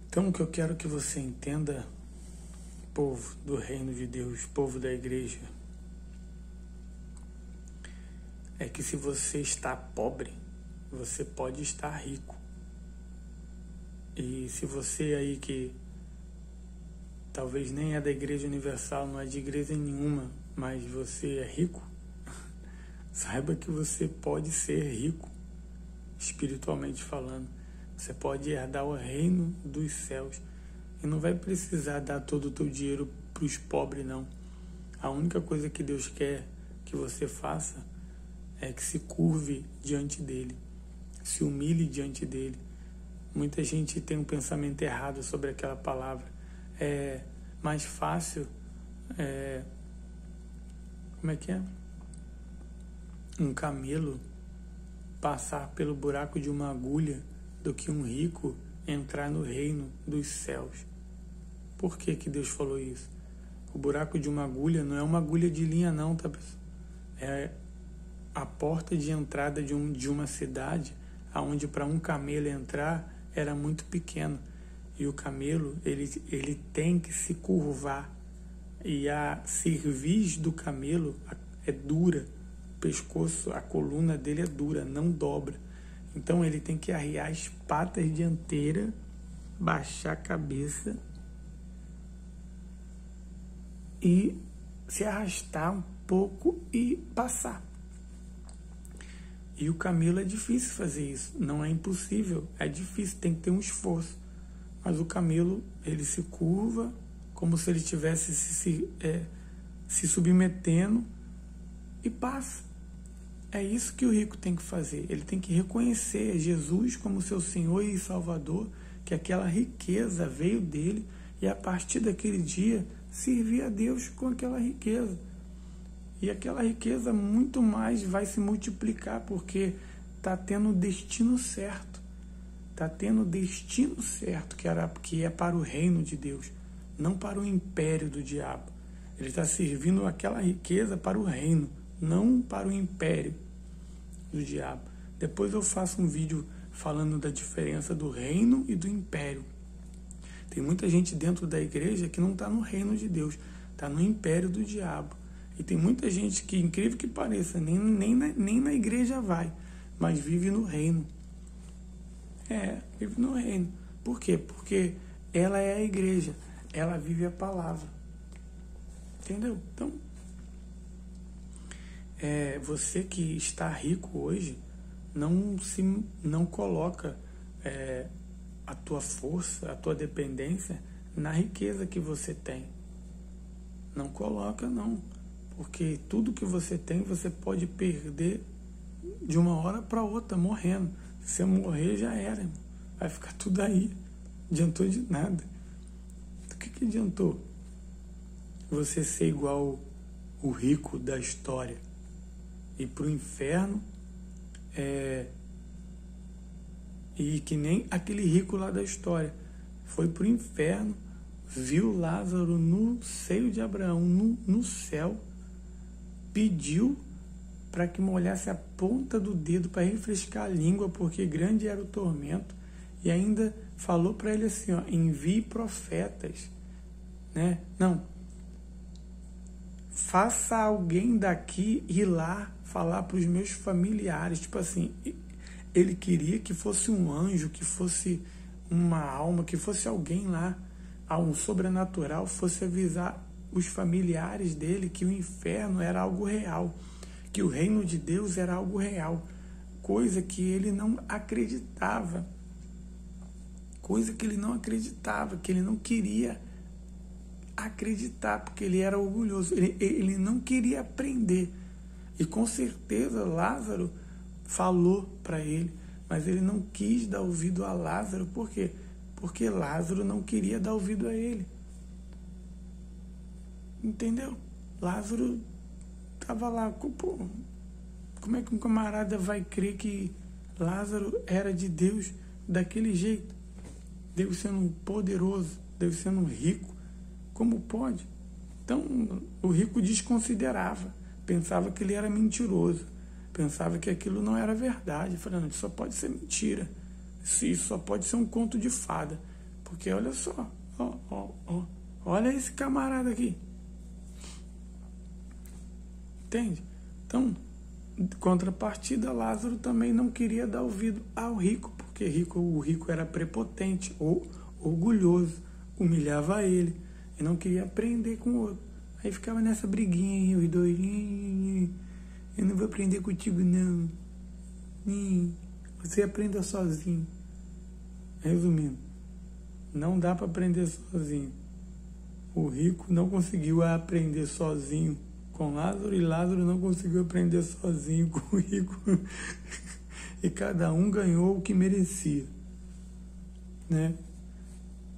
Então o que eu quero que você entenda, povo do reino de Deus, povo da igreja, é que se você está pobre, você pode estar rico. E se você aí que talvez nem é da Igreja Universal, não é de igreja nenhuma, mas você é rico, saiba que você pode ser rico, espiritualmente falando. Você pode herdar o reino dos céus. E não vai precisar dar todo o teu dinheiro para os pobres, não. A única coisa que Deus quer que você faça é que se curve diante dele, se humilhe diante dele. Muita gente tem um pensamento errado sobre aquela palavra. É mais fácil, como é que é? um camelo passar pelo buraco de uma agulha do que um rico entrar no reino dos céus. Por que que Deus falou isso? O buraco de uma agulha não é uma agulha de linha não, tá, pessoal? É a porta de entrada de uma cidade, onde para um camelo entrar era muito pequeno. E o camelo, ele tem que se curvar. E a cerviz do camelo é dura. O pescoço, a coluna dele é dura, não dobra. Então ele tem que arriar as patas dianteiras, baixar a cabeça e se arrastar um pouco e passar. E o camelo é difícil fazer isso. Não é impossível, é difícil, tem que ter um esforço. Mas o camelo, ele se curva como se ele estivesse se submetendo e passa. É isso que o rico tem que fazer. Ele tem que reconhecer Jesus como seu Senhor e Salvador, que aquela riqueza veio dele e a partir daquele dia servir a Deus com aquela riqueza. E aquela riqueza muito mais vai se multiplicar porque está tendo o destino certo. Está tendo o destino certo, que é para o reino de Deus, não para o império do diabo. Ele está servindo aquela riqueza para o reino, não para o império do diabo. Depois eu faço um vídeo falando da diferença do reino e do império. Tem muita gente dentro da igreja que não está no reino de Deus, está no império do diabo. E tem muita gente que, incrível que pareça, nem na igreja vai, mas vive no reino. Vive no reino. Por quê? Porque ela é a igreja, ela vive a palavra. Entendeu? Então, você que está rico hoje, não coloca a tua força, a tua dependência na riqueza que você tem. Não coloca, não. Porque tudo que você tem, você pode perder de uma hora para outra, morrendo. Se você morrer, já era, irmão. Vai ficar tudo aí. Adiantou de nada. O que adiantou? Você ser igual o rico da história. Ir para o inferno. E que nem aquele rico lá da história. Foi para o inferno, viu Lázaro no seio de Abraão, no céu, pediu para que molhasse a ponta do dedo para refrescar a língua, porque grande era o tormento, e ainda falou para ele assim, ó, envie profetas, né? Não, faça alguém daqui ir lá falar para os meus familiares, tipo assim, ele queria que fosse um anjo, que fosse uma alma, que fosse alguém lá, um sobrenatural, fosse avisar os familiares dele que o inferno era algo real, que o reino de Deus era algo real, coisa que ele não acreditava, que ele não queria acreditar, porque ele era orgulhoso, ele não queria aprender. E com certeza Lázaro falou para ele, mas ele não quis dar ouvido a Lázaro. Por quê? Porque Lázaro não queria dar ouvido a ele. Entendeu? Lázaro estava lá. Pô, como é que um camarada vai crer que Lázaro era de Deus daquele jeito? Deus sendo um poderoso, Deus sendo um rico. Como pode? Então, o rico desconsiderava. Pensava que ele era mentiroso. Pensava que aquilo não era verdade. Falando, isso só pode ser mentira. Isso só pode ser um conto de fada. Porque olha só, olha esse camarada aqui. Entende? Então, contrapartida, Lázaro também não queria dar ouvido ao rico, porque o rico era prepotente ou orgulhoso, humilhava ele e não queria aprender com o outro. Aí ficava nessa briguinha, os dois, eu não vou aprender contigo não, você aprenda sozinho. Resumindo, não dá para aprender sozinho. O rico não conseguiu aprender sozinho com Lázaro e Lázaro não conseguiu aprender sozinho com o rico. E cada um ganhou o que merecia, né?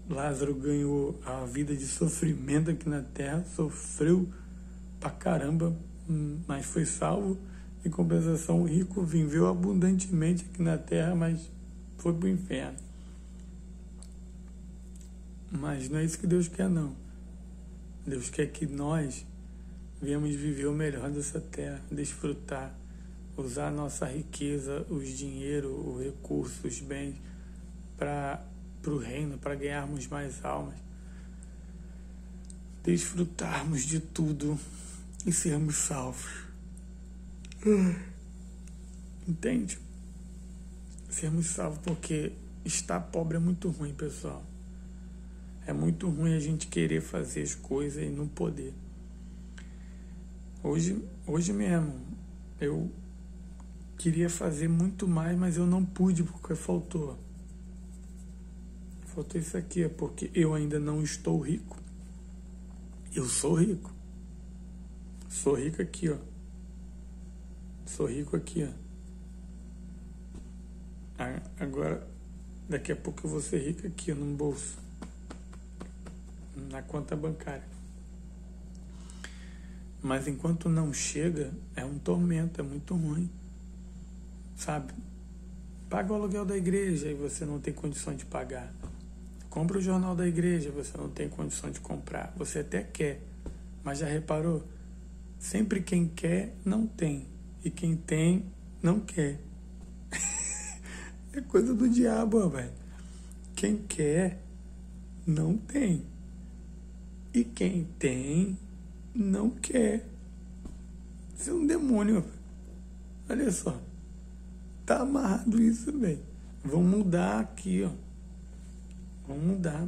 Lázaro ganhou a vida de sofrimento aqui na terra, sofreu pra caramba, mas foi salvo. Em compensação, o rico viveu abundantemente aqui na terra, mas foi para o inferno. Mas não é isso que Deus quer, não. Deus quer que nós venhamos viver o melhor dessa terra, desfrutar, usar a nossa riqueza, os dinheiro, os recursos, os bens, para o reino, para ganharmos mais almas, desfrutarmos de tudo e sermos salvos. Entende? Sermos salvos, porque estar pobre é muito ruim, pessoal. É muito ruim a gente querer fazer as coisas e não poder. Hoje mesmo, eu queria fazer muito mais, mas eu não pude porque faltou. Faltou isso aqui, porque eu ainda não estou rico. Eu sou rico. Sou rico aqui, ó. Sou rico aqui, ó. Agora, daqui a pouco eu vou ser rico aqui, ó, no bolso. Na conta bancária. Mas enquanto não chega, é um tormento, é muito ruim. Sabe? Paga o aluguel da igreja e você não tem condição de pagar. Compra o jornal da igreja, você não tem condição de comprar. Você até quer, mas já reparou? Sempre quem quer, não tem. E quem tem, não quer. É coisa do diabo, velho. Quem quer, não tem. E quem tem, não quer. Isso é um demônio. Olha só. Tá amarrado isso, velho. Vamos mudar aqui, ó. Vamos mudar.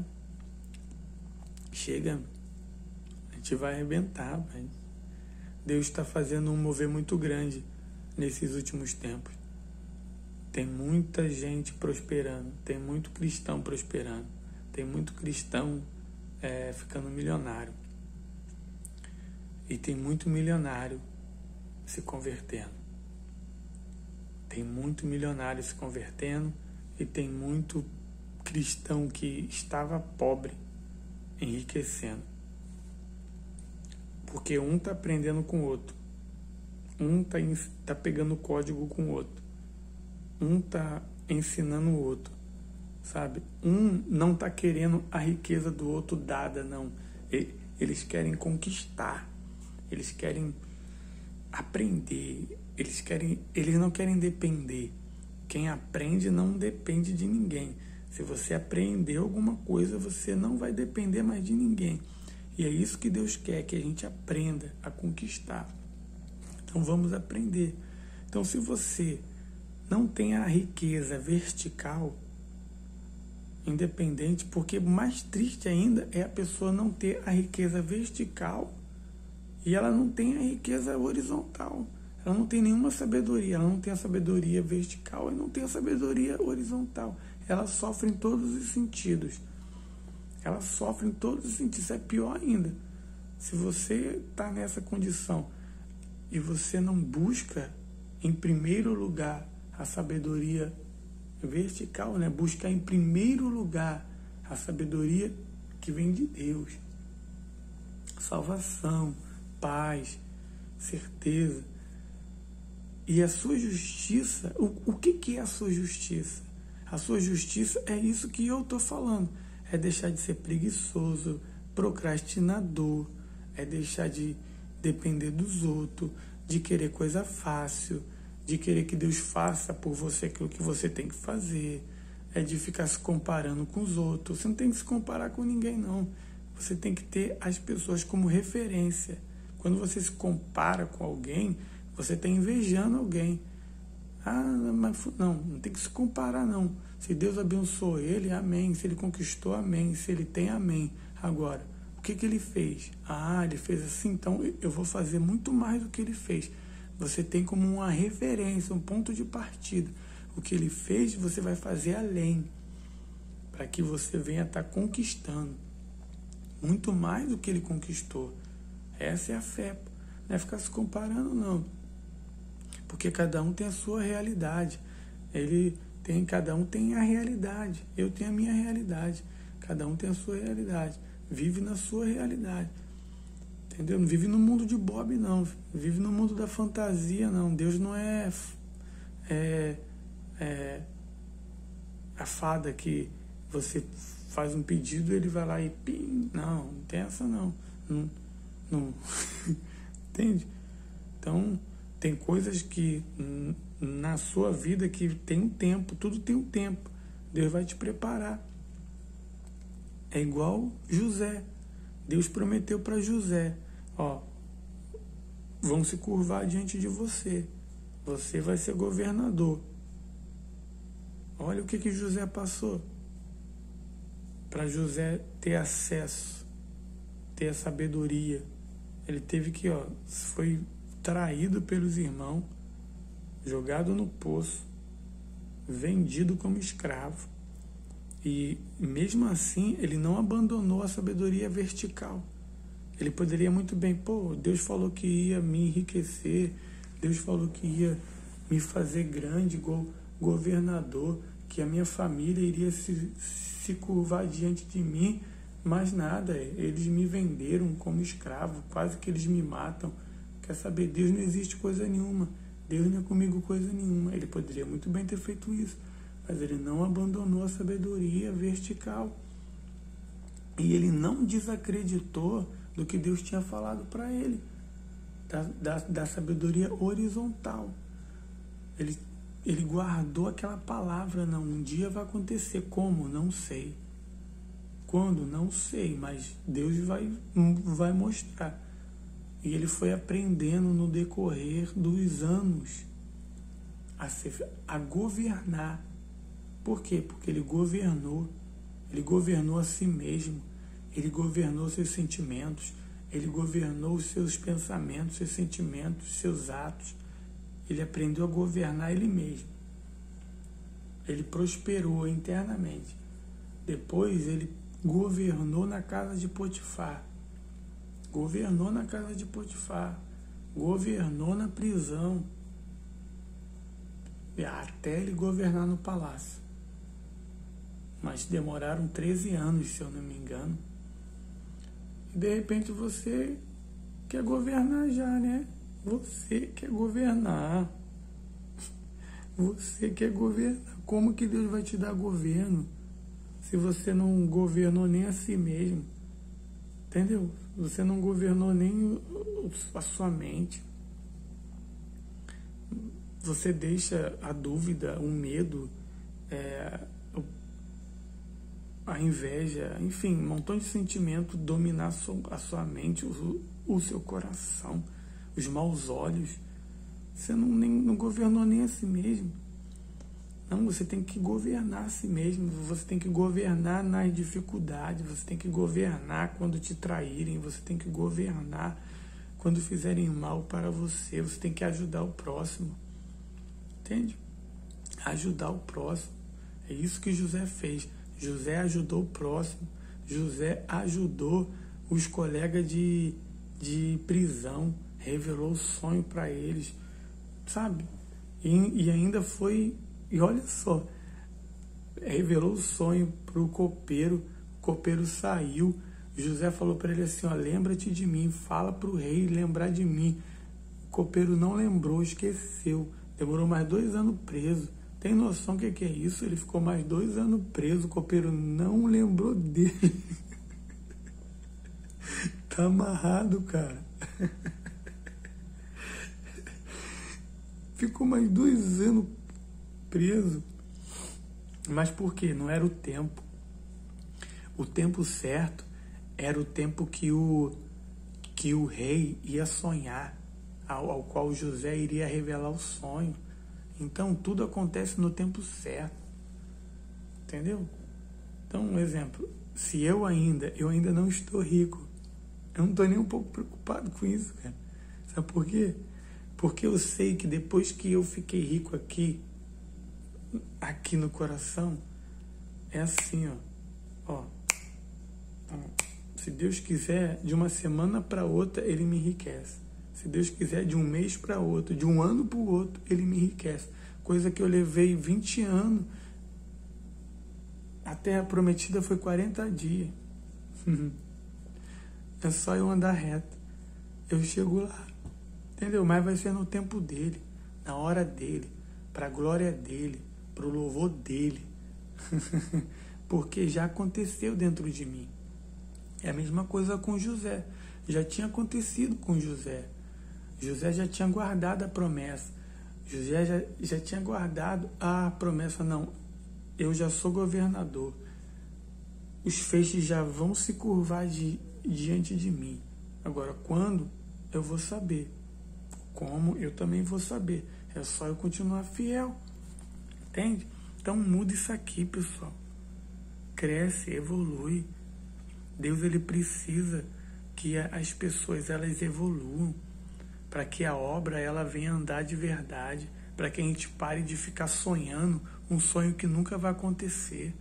Chega. A gente vai arrebentar, velho. Deus está fazendo um mover muito grande nesses últimos tempos. Tem muita gente prosperando. Tem muito cristão prosperando. Tem muito cristão ficando milionário. E tem muito milionário se convertendo. Tem muito milionário se convertendo e tem muito cristão que estava pobre enriquecendo. Porque um está aprendendo com o outro. Um tá pegando código com o outro. Um está ensinando o outro. Sabe? Um não está querendo a riqueza do outro dada, não. Eles querem conquistar. Eles querem aprender. Eles não querem depender. Quem aprende não depende de ninguém. Se você aprender alguma coisa, você não vai depender mais de ninguém. E é isso que Deus quer, que a gente aprenda a conquistar. Então vamos aprender. Então se você não tem a riqueza vertical, independente, porque mais triste ainda é a pessoa não ter a riqueza vertical e ela não tem a riqueza horizontal. Ela não tem nenhuma sabedoria, ela não tem a sabedoria vertical e não tem a sabedoria horizontal. Ela sofre em todos os sentidos. Ela sofre em todos os sentidos. Isso é pior ainda. Se você está nessa condição e você não busca, em primeiro lugar, a sabedoria vertical, né? Buscar em primeiro lugar a sabedoria que vem de Deus. Salvação, paz, certeza. E a sua justiça, o que é a sua justiça? A sua justiça é isso que eu estou falando. É deixar de ser preguiçoso, procrastinador, é deixar de depender dos outros, de querer coisa fácil, de querer que Deus faça por você aquilo que você tem que fazer, é de ficar se comparando com os outros. Você não tem que se comparar com ninguém, não. Você tem que ter as pessoas como referência. Quando você se compara com alguém, você está invejando alguém. Mas não tem que se comparar, não. Se Deus abençoou ele, amém. Se ele conquistou, amém. Se ele tem, amém. Agora, o que ele fez? Ele fez assim, então eu vou fazer muito mais do que ele fez. Você tem como uma referência, um ponto de partida. O que ele fez, você vai fazer além, para que você venha estar conquistando muito mais do que ele conquistou. Essa é a fé. Não é ficar se comparando, não. Porque cada um tem a sua realidade. Cada um tem a realidade. Eu tenho a minha realidade. Cada um tem a sua realidade. Vive na sua realidade. Entendeu? Não vive no mundo de Bob, não. Vive no mundo da fantasia, não. Deus não é a fada que você faz um pedido e ele vai lá e pim. Não tem essa não. Não. Entende? Então, tem coisas que na sua vida que tem um tempo, tudo tem um tempo. Deus vai te preparar. É igual José. Deus prometeu para José, ó, vão se curvar diante de você. Você vai ser governador. Olha o que José passou. Para José ter acesso, ter a sabedoria. Ele teve que, foi traído pelos irmãos, jogado no poço, vendido como escravo. E mesmo assim, ele não abandonou a sabedoria vertical. Ele poderia muito bem, Deus falou que ia me enriquecer, Deus falou que ia me fazer grande, governador, que a minha família iria se curvar diante de mim, mas nada, eles me venderam como escravo, quase que eles me matam. Quer saber, Deus não existe coisa nenhuma, Deus não é comigo coisa nenhuma. Ele poderia muito bem ter feito isso, mas ele não abandonou a sabedoria vertical. E ele não desacreditou do que Deus tinha falado para ele, da sabedoria horizontal. Ele guardou aquela palavra, não, um dia vai acontecer. Como? Não sei. Quando? Não sei, mas Deus vai mostrar. E ele foi aprendendo no decorrer dos anos a governar. Por quê? Porque ele governou a si mesmo, ele governou seus sentimentos, ele governou os seus pensamentos, seus sentimentos, seus atos. Ele aprendeu a governar ele mesmo. Ele prosperou internamente. Depois ele governou na casa de Potifar. Governou na casa de Potifar. Governou na prisão. Até ele governar no palácio. Mas demoraram 13 anos, se eu não me engano. E de repente você quer governar já, né? Você quer governar. Você quer governar. Como que Deus vai te dar governo se você não governou nem a si mesmo? Entendeu? Você não governou nem a sua mente. Você deixa a dúvida, o medo, a inveja, enfim, um montão de sentimento dominar a sua mente, o seu coração, os maus olhos. Você não governou nem a si mesmo. Não, você tem que governar a si mesmo. Você tem que governar nas dificuldades. Você tem que governar quando te traírem. Você tem que governar quando fizerem mal para você. Você tem que ajudar o próximo. Entende? Ajudar o próximo. É isso que José fez. José ajudou o próximo. José ajudou os colegas de prisão. Revelou o sonho para eles. Sabe? E ainda foi... E olha só, revelou o sonho para o copeiro saiu, José falou para ele assim, lembra-te de mim, fala para o rei lembrar de mim. O copeiro não lembrou, esqueceu, demorou mais 2 anos preso. Tem noção do que é isso? Ele ficou mais 2 anos preso, o copeiro não lembrou dele. Tá amarrado, cara. Ficou mais 2 anos preso. Mas por quê? Não era o tempo. O tempo certo era o tempo que o rei ia sonhar, ao qual José iria revelar o sonho. Então tudo acontece no tempo certo. Entendeu? Então, um exemplo, se eu ainda não estou rico, eu não estou nem um pouco preocupado com isso, cara. Sabe por quê? Porque eu sei que depois que eu fiquei rico aqui no coração, é assim, ó. Se Deus quiser, de uma semana para outra, Ele me enriquece. Se Deus quiser, de um mês para outro, de um ano para o outro, Ele me enriquece. Coisa que eu levei 20 anos, a terra prometida foi 40 dias. É só eu andar reto. eu chego lá, entendeu? Mas vai ser no tempo dele, na hora dele, para a glória dele, para o louvor dele, porque já aconteceu dentro de mim. É a mesma coisa com José, já tinha acontecido com José. José já tinha guardado a promessa, José já tinha guardado a promessa, não, eu já sou governador, os feixes já vão se curvar diante de mim. Agora, quando? Eu vou saber. Como? Eu também vou saber. É só eu continuar fiel. Entende? Então muda isso aqui, pessoal. Cresce, evolui. Deus, ele precisa que as pessoas, elas evoluam, para que a obra, ela venha andar de verdade, para que a gente pare de ficar sonhando um sonho que nunca vai acontecer.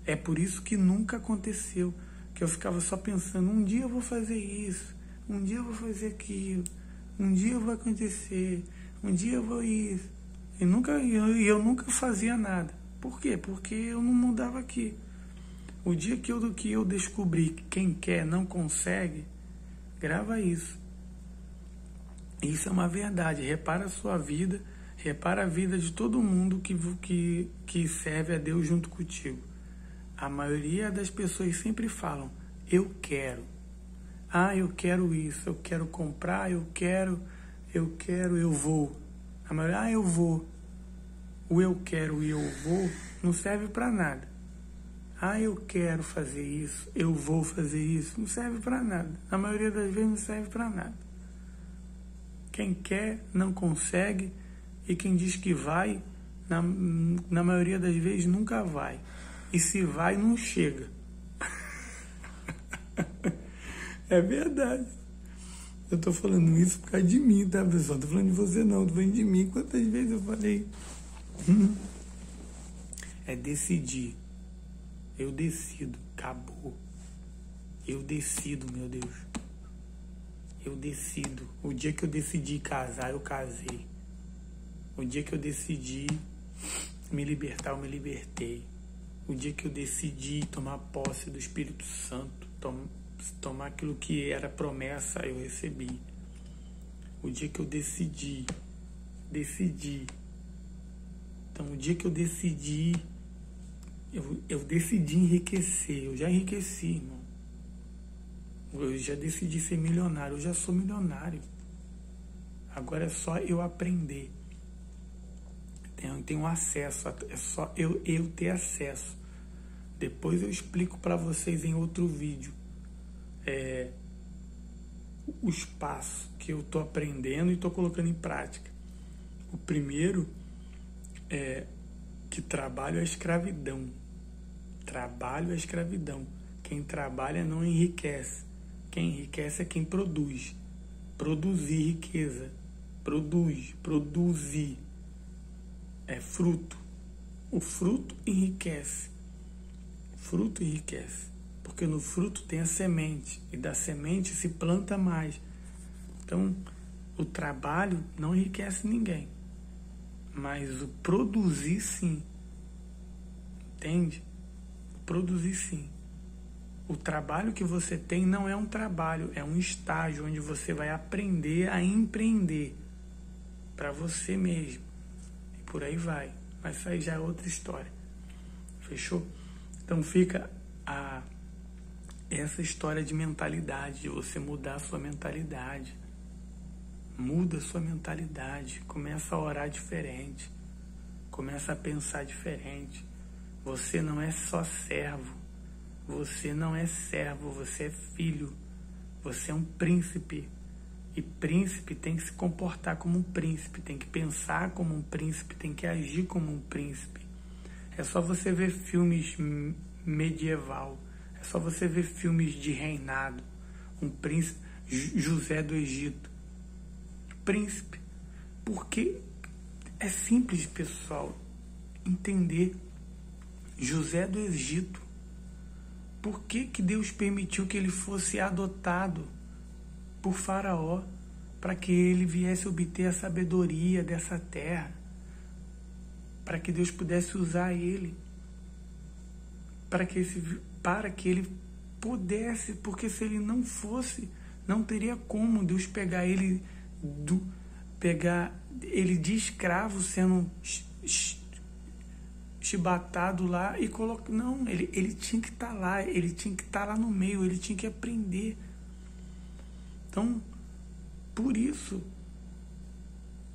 É por isso que nunca aconteceu, que eu ficava só pensando, um dia eu vou fazer isso, um dia eu vou fazer aquilo, um dia eu vou acontecer, um dia eu vou isso. E eu nunca fazia nada. Por quê? Porque eu não mudava aqui. O dia que eu descobri que quem quer não consegue, grava isso. Isso é uma verdade. Repara a sua vida, repara a vida de todo mundo que serve a Deus junto contigo. A maioria das pessoas sempre falam, eu quero. Ah, eu quero isso, eu quero comprar, eu vou. A maioria, eu vou. O eu quero e eu vou não serve para nada. Ah, eu quero fazer isso, eu vou fazer isso, não serve para nada. Na maioria das vezes não serve para nada. Quem quer não consegue, e quem diz que vai, na maioria das vezes nunca vai. E se vai, não chega. É verdade. Eu tô falando isso por causa de mim, tá, pessoal? Tô falando de você não, tô falando de mim. Quantas vezes eu falei? É decidir. Eu decido. Acabou. Eu decido, meu Deus. Eu decido. O dia que eu decidi casar, eu casei. O dia que eu decidi me libertar, eu me libertei. O dia que eu decidi tomar posse do Espírito Santo, tomar aquilo que era promessa, eu recebi. O dia que eu decidi. Então, o dia que eu decidi, eu decidi enriquecer. Eu já enriqueci, irmão. Eu já decidi ser milionário. Eu já sou milionário. Agora é só eu aprender. Tenho acesso. É só eu ter acesso. Depois eu explico para vocês em outro vídeo. Os passos que eu estou aprendendo e estou colocando em prática. O primeiro é que trabalho é escravidão. Trabalho é escravidão. Quem trabalha não enriquece. Quem enriquece é quem produz. Produzir riqueza. Produzir. É fruto. O fruto enriquece. Fruto enriquece. Porque no fruto tem a semente. E da semente se planta mais. Então, o trabalho não enriquece ninguém. Mas o produzir, sim. Entende? Produzir, sim. O trabalho que você tem não é um trabalho, é um estágio onde você vai aprender a empreender para você mesmo. E por aí vai. Mas isso aí já é outra história. Fechou? Então fica essa história de mentalidade, de você mudar a sua mentalidade. Muda a sua mentalidade. Começa a orar diferente. Começa a pensar diferente. Você não é só servo. Você não é servo, você é filho. Você é um príncipe. E príncipe tem que se comportar como um príncipe, tem que pensar como um príncipe, tem que agir como um príncipe. É só você ver filmes medieval, é só você ver filmes de reinado. Um príncipe, José do Egito. Príncipe. Porque é simples, pessoal, entender. José do Egito. Por que Deus permitiu que ele fosse adotado por Faraó? Para que ele viesse obter a sabedoria dessa terra. Para que Deus pudesse usar ele. Para que ele pudesse, porque se ele não fosse, Não teria como Deus pegar ele de escravo sendo chibatado lá e colocar. Não, ele tinha que estar lá, ele tinha que estar lá no meio, ele tinha que aprender. Então, por isso,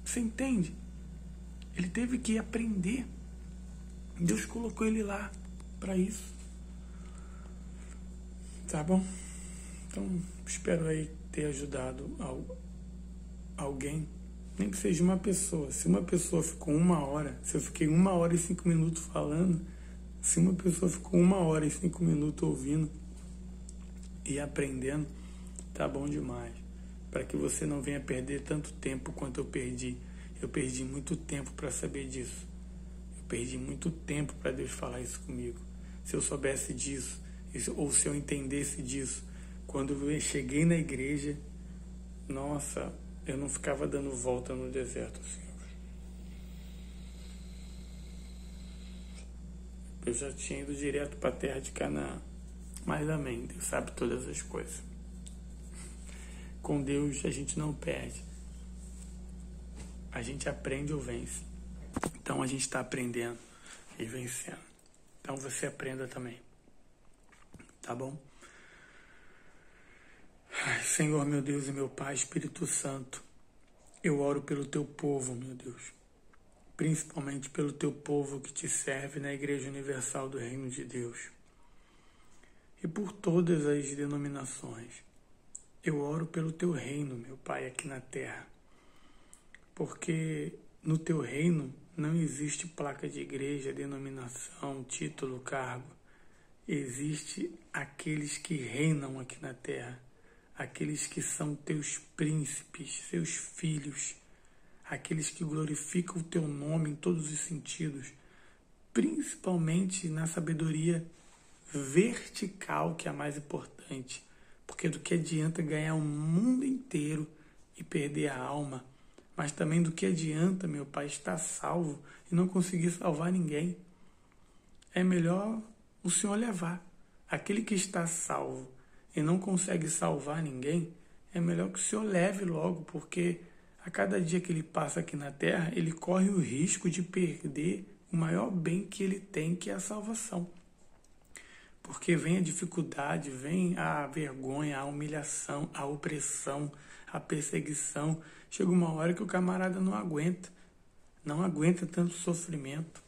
você entende? Ele teve que aprender. Deus colocou ele lá para isso. Tá bom? Então, espero aí ter ajudado alguém, nem que seja uma pessoa. Se uma pessoa ficou 1 hora, se eu fiquei 1 hora e 5 minutos falando, se uma pessoa ficou 1 hora e 5 minutos ouvindo e aprendendo, tá bom demais. Para que você não venha perder tanto tempo quanto eu perdi. Eu perdi muito tempo para saber disso. Eu perdi muito tempo para Deus falar isso comigo. Se eu soubesse disso, ou se eu entendesse disso, quando eu cheguei na igreja, nossa, eu não ficava dando volta no deserto assim. Eu já tinha ido direto para a terra de Canaã. Mas amém, Deus sabe todas as coisas. Com Deus a gente não perde. A gente aprende ou vence. Então a gente está aprendendo e vencendo. Então você aprenda também. Tá bom? Ai, Senhor, meu Deus e meu Pai, Espírito Santo, eu oro pelo teu povo, meu Deus. Principalmente pelo teu povo que te serve na Igreja Universal do Reino de Deus. E por todas as denominações. Eu oro pelo teu reino, meu Pai, aqui na terra. Porque no teu reino não existe placa de igreja, denominação, título, cargo. Existe aqueles que reinam aqui na terra. Aqueles que são teus príncipes, seus filhos. Aqueles que glorificam o teu nome em todos os sentidos. Principalmente na sabedoria vertical, que é a mais importante. Porque do que adianta ganhar o mundo inteiro e perder a alma, mas também do que adianta, meu Pai, estar salvo e não conseguir salvar ninguém. É melhor o Senhor levar. Aquele que está salvo e não consegue salvar ninguém, é melhor que o Senhor leve logo, porque a cada dia que ele passa aqui na terra, ele corre o risco de perder o maior bem que ele tem, que é a salvação. Porque vem a dificuldade, vem a vergonha, a humilhação, a opressão, a perseguição. Chega uma hora que o camarada não aguenta tanto sofrimento.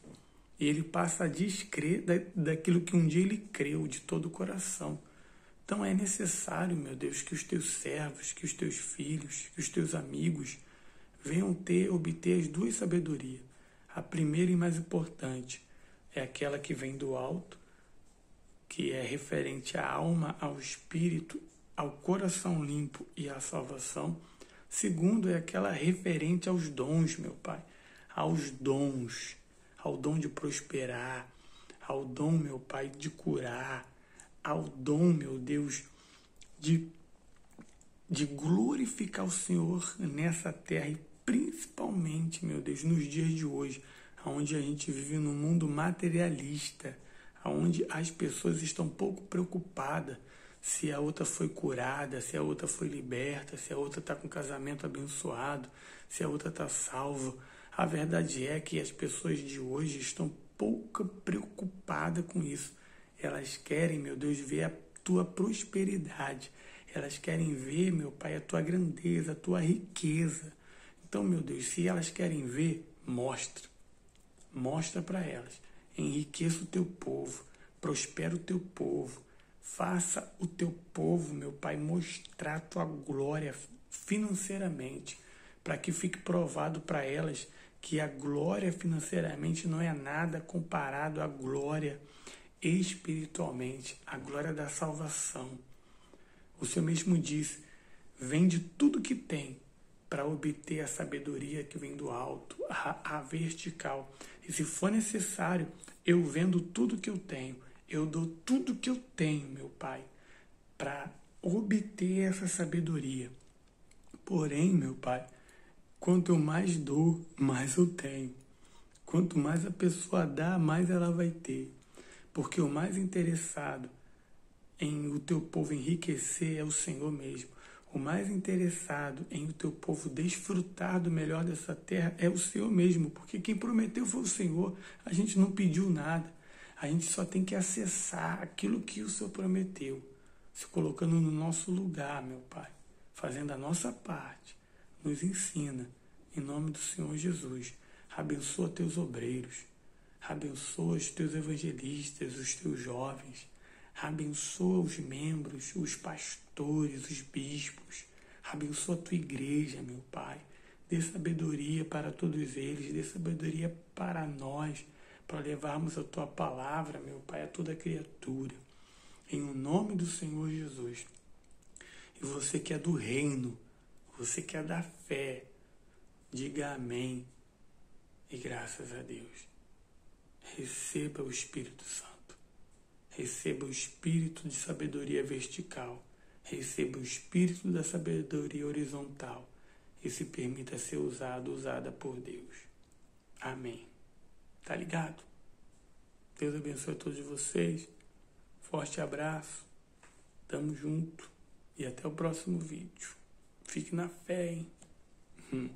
E ele passa a descrer daquilo que um dia ele creu de todo o coração. Então é necessário, meu Deus, que os teus servos, que os teus filhos, que os teus amigos venham obter as duas sabedorias. A primeira e mais importante é aquela que vem do alto, que é referente à alma, ao espírito, ao coração limpo e à salvação. Segundo, é aquela referente aos dons, meu Pai, aos dons, ao dom de prosperar, ao dom, meu Pai, de curar, ao dom, meu Deus, de glorificar o Senhor nessa terra e principalmente, meu Deus, nos dias de hoje, onde a gente vive num mundo materialista, onde as pessoas estão pouco preocupadas se a outra foi curada, se a outra foi liberta, se a outra está com casamento abençoado, se a outra está salva. A verdade é que as pessoas de hoje estão pouco preocupadas com isso. Elas querem, meu Deus, ver a tua prosperidade. Elas querem ver, meu Pai, a tua grandeza, a tua riqueza. Então, meu Deus, se elas querem ver, mostra. Mostra para elas. Enriqueça o teu povo, prospera o teu povo, faça o teu povo, meu Pai, mostrar a tua glória financeiramente, para que fique provado para elas que a glória financeiramente não é nada comparado à glória espiritualmente, a glória da salvação. O Senhor mesmo disse, vende tudo que tem para obter a sabedoria que vem do alto, a vertical. E se for necessário, eu vendo tudo que eu tenho, eu dou tudo que eu tenho, meu Pai, para obter essa sabedoria. Porém, meu Pai, quanto eu mais dou, mais eu tenho. Quanto mais a pessoa dá, mais ela vai ter. Porque o mais interessado em o teu povo enriquecer é o Senhor mesmo. O mais interessado em o teu povo desfrutar do melhor dessa terra é o Senhor mesmo, porque quem prometeu foi o Senhor. A gente não pediu nada. A gente só tem que acessar aquilo que o Senhor prometeu, se colocando no nosso lugar, meu Pai, fazendo a nossa parte. Nos ensina, em nome do Senhor Jesus. Abençoa teus obreiros, abençoa os teus evangelistas, os teus jovens, abençoa os membros, os pastores, os bispos, abençoa a tua igreja, meu Pai. Dê sabedoria para todos eles, dê sabedoria para nós, para levarmos a tua palavra, meu Pai, a toda criatura. Em o nome do Senhor Jesus. E você que é do reino, você que é da fé, diga amém e graças a Deus. Receba o Espírito Santo. Receba o espírito de sabedoria vertical. Receba o espírito da sabedoria horizontal. E se permita ser usada por Deus. Amém. Tá ligado? Deus abençoe a todos vocês. Forte abraço. Tamo junto. E até o próximo vídeo. Fique na fé, hein?